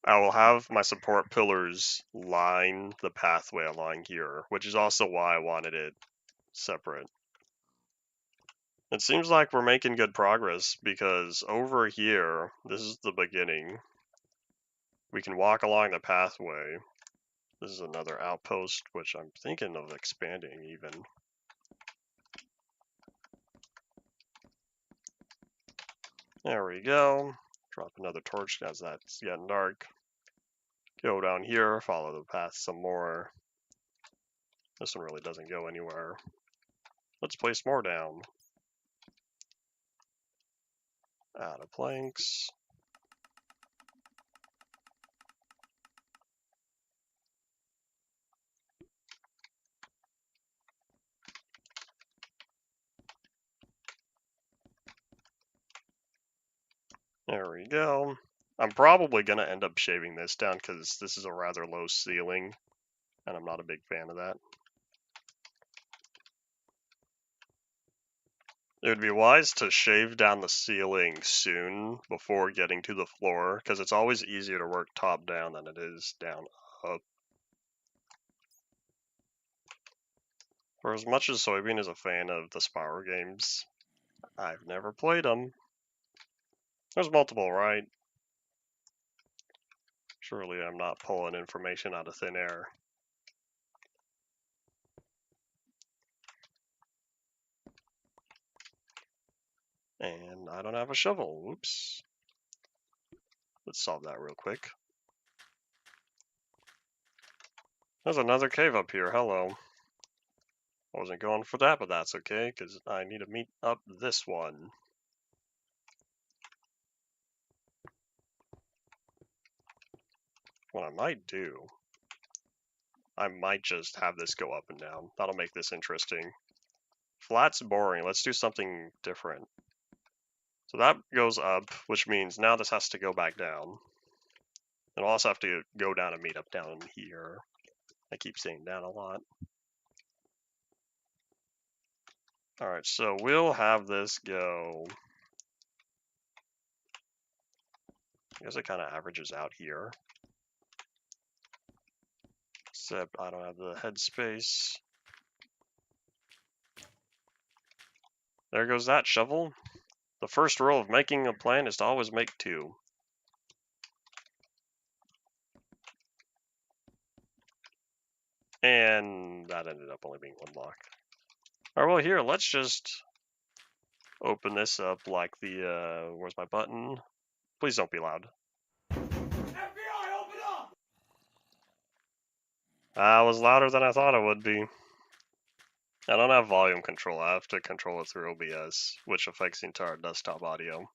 I will have my support pillars line the pathway along here, which is also why I wanted it separate. It seems like we're making good progress because over here, this is the beginning. We can walk along the pathway. This is another outpost, which I'm thinking of expanding even. There we go. Drop another torch as that's getting dark. Go down here, follow the path some more. This one really doesn't go anywhere. Let's place more down. Out of planks. There we go. I'm probably going to end up shaving this down because this is a rather low ceiling, and I'm not a big fan of that. It would be wise to shave down the ceiling soon before getting to the floor, because it's always easier to work top down than it is down up. For as much as Soybean is a fan of the Spyro games, I've never played them. There's multiple, right? Surely I'm not pulling information out of thin air. And I don't have a shovel. Whoops. Let's solve that real quick. There's another cave up here. Hello. I wasn't going for that, but that's okay, because I need to meet up this one. What I might do, I might just have this go up and down. That'll make this interesting. Flat's boring. Let's do something different. So that goes up, which means now this has to go back down. It'll also have to go down and meet up down here. I keep saying down a lot. Alright, so we'll have this go. I guess it kind of averages out here. Except I don't have the headspace. There goes that shovel. The first rule of making a plan is to always make 2. And that ended up only being 1 block. Alright, well here, let's just open this up like the, where's my button? Please don't be loud. FBI, open up! That was louder than I thought it would be. I don't have volume control, I have to control it through OBS, which affects the entire desktop audio.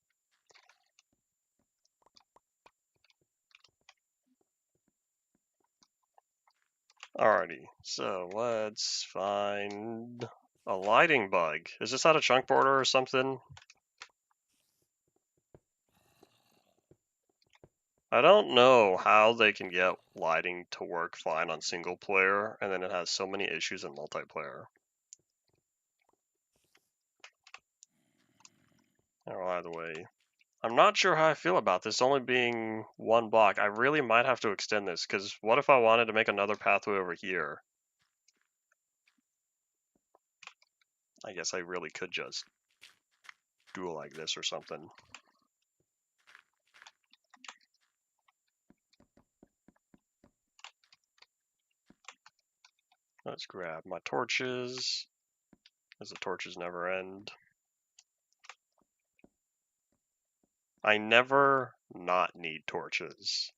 Alrighty, so let's find a lighting bug. Is this out of chunk border or something? I don't know how they can get lighting to work fine on single player, and then it has so many issues in multiplayer. Or either way. I'm not sure how I feel about this only being 1 block. I really might have to extend this, because what if I wanted to make another pathway over here? I guess I really could just do it like this or something. Let's grab my torches, as the torches never end. I never not need torches.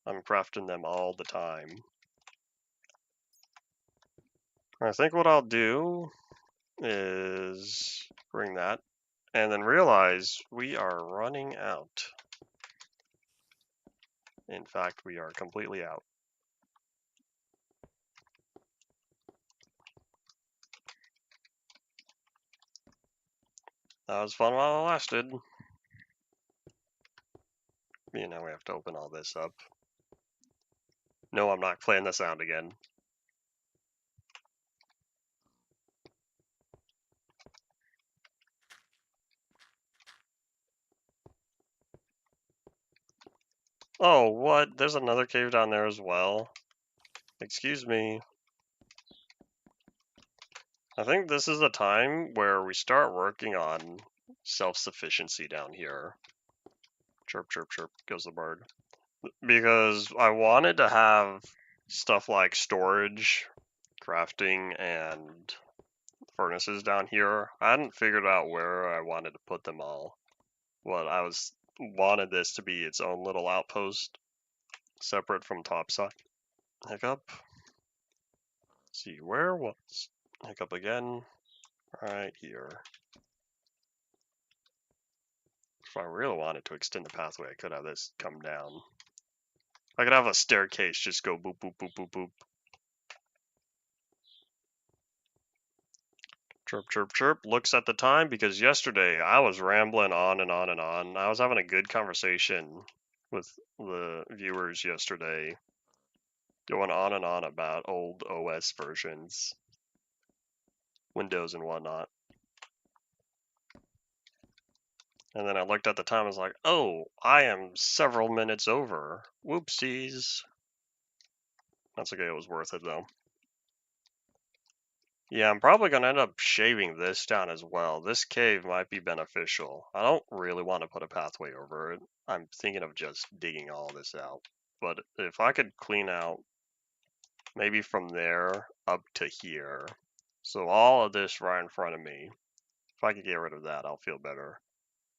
I'm crafting them all the time. I think what I'll do is bring that and then realize we are running out. In fact, we are completely out. That was fun while it lasted. Now we have to open all this up. No, I'm not playing the sound again. Oh, what? There's another cave down there as well. Excuse me. I think this is the time where we start working on self-sufficiency down here. Chirp, chirp, chirp, goes the bird. Because I wanted to have stuff like storage, crafting, and furnaces down here. I hadn't figured out where I wanted to put them all. Wanted this to be its own little outpost, separate from topside. Hiccup. Let's see, where was Hiccup again? Right here. If I really wanted to extend the pathway, I could have this come down. I could have a staircase just go boop, boop, boop, boop, boop. Chirp, chirp, chirp. Looks at the time because yesterday I was rambling on and on and on. I was having a good conversation with the viewers yesterday, going on and on about old OS versions, Windows and whatnot. And then I looked at the time and was like, oh, I am several minutes over. Whoopsies. That's okay, it was worth it though. Yeah, I'm probably going to end up shaving this down as well. This cave might be beneficial. I don't really want to put a pathway over it. I'm thinking of just digging all this out. But if I could clean out maybe from there up to here, so all of this right in front of me, if I could get rid of that, I'll feel better.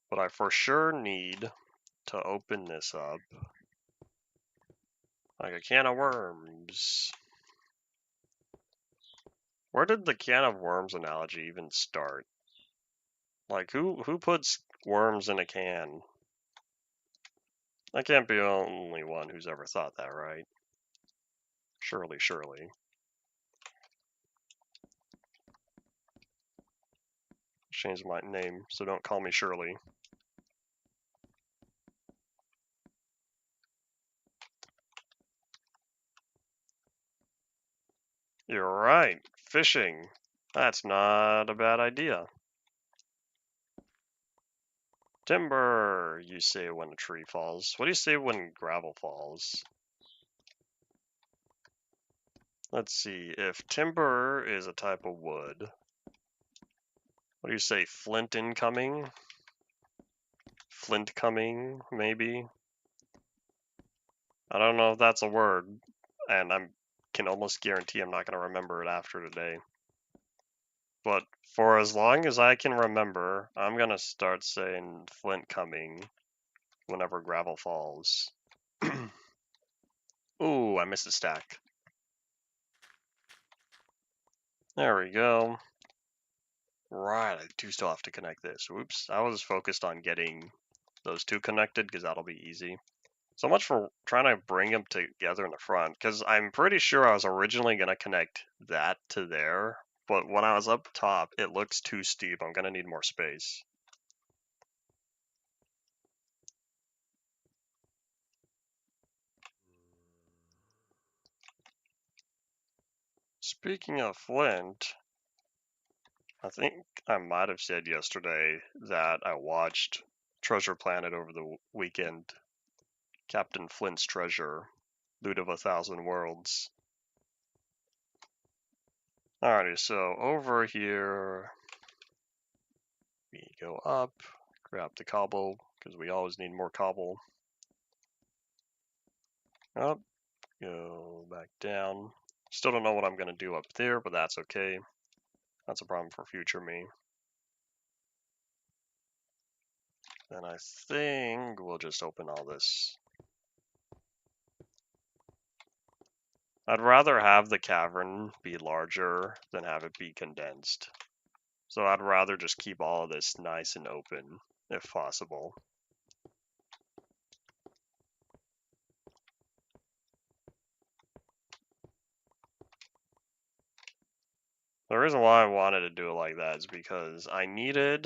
But I for sure need to open this up like a can of worms. Where did the can of worms analogy even start? Like, who puts worms in a can? I can't be the only one who's ever thought that, right? Surely, surely. Change my name, so don't call me Shirley. You're right, fishing. That's not a bad idea. Timber, you say when a tree falls. What do you say when gravel falls? Let's see, if timber is a type of wood, what do you say, flint incoming? Flint coming, maybe? I don't know if that's a word, and I can almost guarantee I'm not going to remember it after today. But for as long as I can remember, I'm going to start saying flint coming whenever gravel falls. Ooh, I missed a stack. There we go. Right, I do still have to connect this. Oops, I was focused on getting those two connected because that'll be easy. So much for trying to bring them together in the front, because I'm pretty sure I was originally going to connect that to there, but when I was up top, it looks too steep. I'm going to need more space. Speaking of flint, I think I might have said yesterday that I watched Treasure Planet over the weekend. Captain Flint's Treasure, Loot of 1,000 Worlds. Alrighty, so over here, we go up, grab the cobble, because we always need more cobble. Up, go back down. Still don't know what I'm going to do up there, but that's okay. That's a problem for future me. then I think we'll just open all this. I'd rather have the cavern be larger than have it be condensed. So I'd rather just keep all of this nice and open, if possible. The reason why I wanted to do it like that is because I needed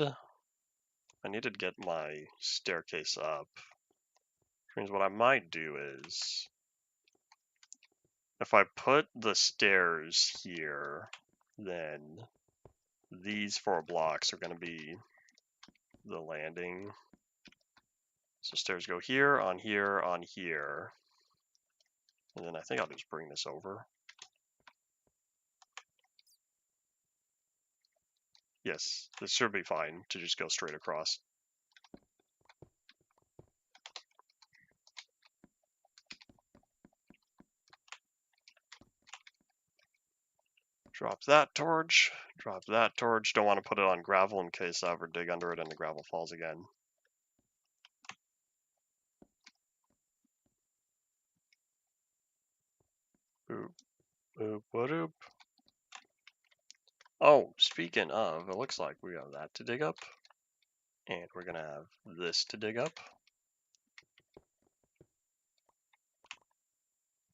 to get my staircase up. Which means what I might do is, if I put the stairs here, then these 4 blocks are going to be the landing. So stairs go here, on here, on here. And then I think I'll just bring this over. Yes, this should be fine to just go straight across. Drop that torch, drop that torch. Don't want to put it on gravel in case I ever dig under it and the gravel falls again. Boop, boop, boop. Oh, speaking of, it looks like we have that to dig up. And we're going to have this to dig up.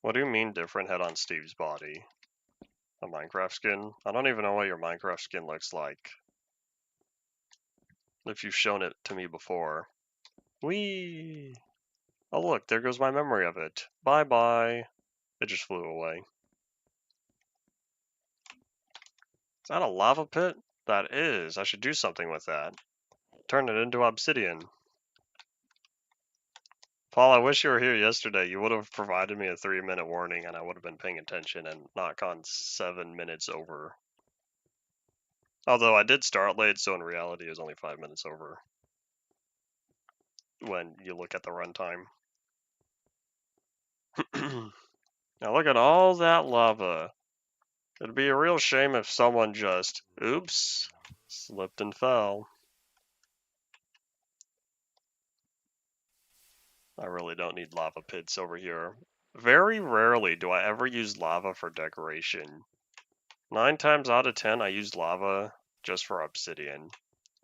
What do you mean different head on Steve's body? A Minecraft skin? I don't even know what your Minecraft skin looks like. If you've shown it to me before. Whee! Oh look, there goes my memory of it. Bye bye. It just flew away. Is that a lava pit? That is. I should do something with that. Turn it into obsidian. Paul, I wish you were here yesterday. You would have provided me a 3-minute warning and I would have been paying attention and not gone 7 minutes over. Although I did start late, so in reality it was only 5 minutes over when you look at the runtime. Now look at all that lava. It'd be a real shame if someone just, oops, slipped and fell. I really don't need lava pits over here. Very rarely do I ever use lava for decoration. 9 times out of 10 I use lava just for obsidian.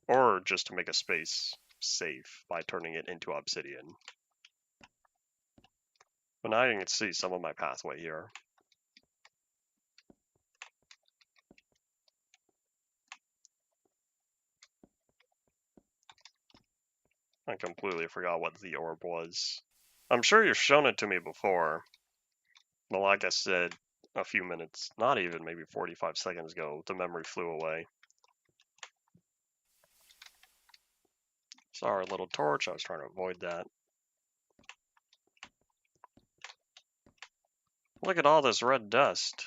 Or just to make a space safe by turning it into obsidian. But now you can see some of my pathway here. I completely forgot what the orb was. I'm sure you've shown it to me before. But like I said a few minutes, not even, maybe 45 seconds ago, the memory flew away. Sorry, little torch, I was trying to avoid that. Look at all this red dust.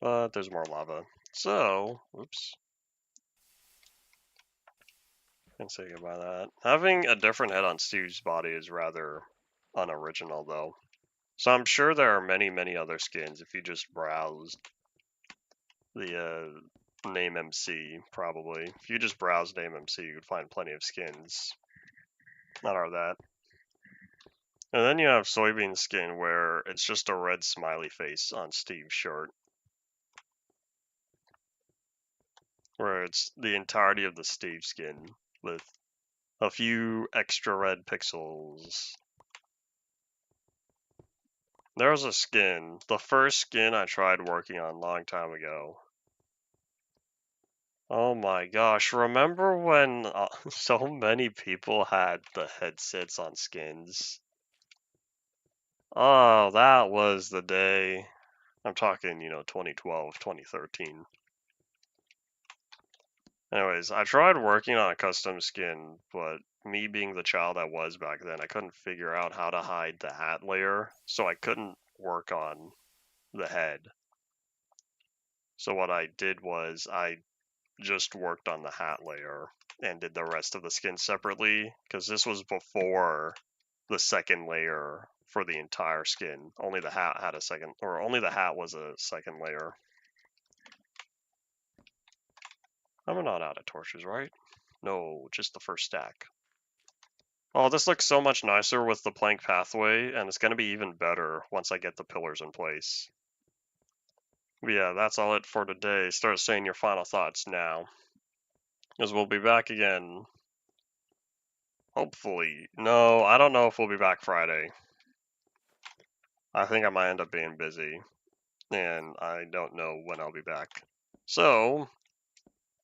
But there's more lava. So, oops. Can't say goodbye to that. Having a different head on Steve's body is rather unoriginal, though. So I'm sure there are many, many other skins if you just browse the name MC, probably. If you just browse name MC, you would find plenty of skins that are that. And then you have soybean skin, where it's just a red smiley face on Steve's shirt. Where it's the entirety of the Steve skin with a few extra red pixels. There was a skin, the first skin I tried working on a long time ago. Oh my gosh, remember when so many people had the headsets on skins? Oh, that was the day. I'm talking, 2012, 2013. Anyways, I tried working on a custom skin, but me being the child I was back then, I couldn't figure out how to hide the hat layer, so I couldn't work on the head. So what I did was I just worked on the hat layer and did the rest of the skin separately, because this was before the second layer for the entire skin. Only the hat had a second, or only the hat was a second layer. I'm not out of torches, right? No, just the first stack. Oh, this looks so much nicer with the plank pathway, and it's going to be even better once I get the pillars in place. But yeah, that's all it for today. Start saying your final thoughts now, as we'll be back again. Hopefully. No, I don't know if we'll be back Friday. I think I might end up being busy, and I don't know when I'll be back. So,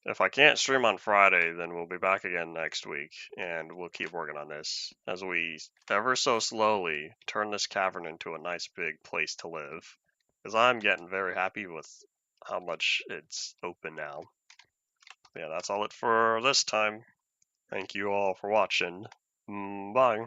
if I can't stream on Friday, then we'll be back again next week, and we'll keep working on this as we ever so slowly turn this cavern into a nice big place to live. Because I'm getting very happy with how much it's open now. Yeah, that's all it for this time. Thank you all for watching. Bye.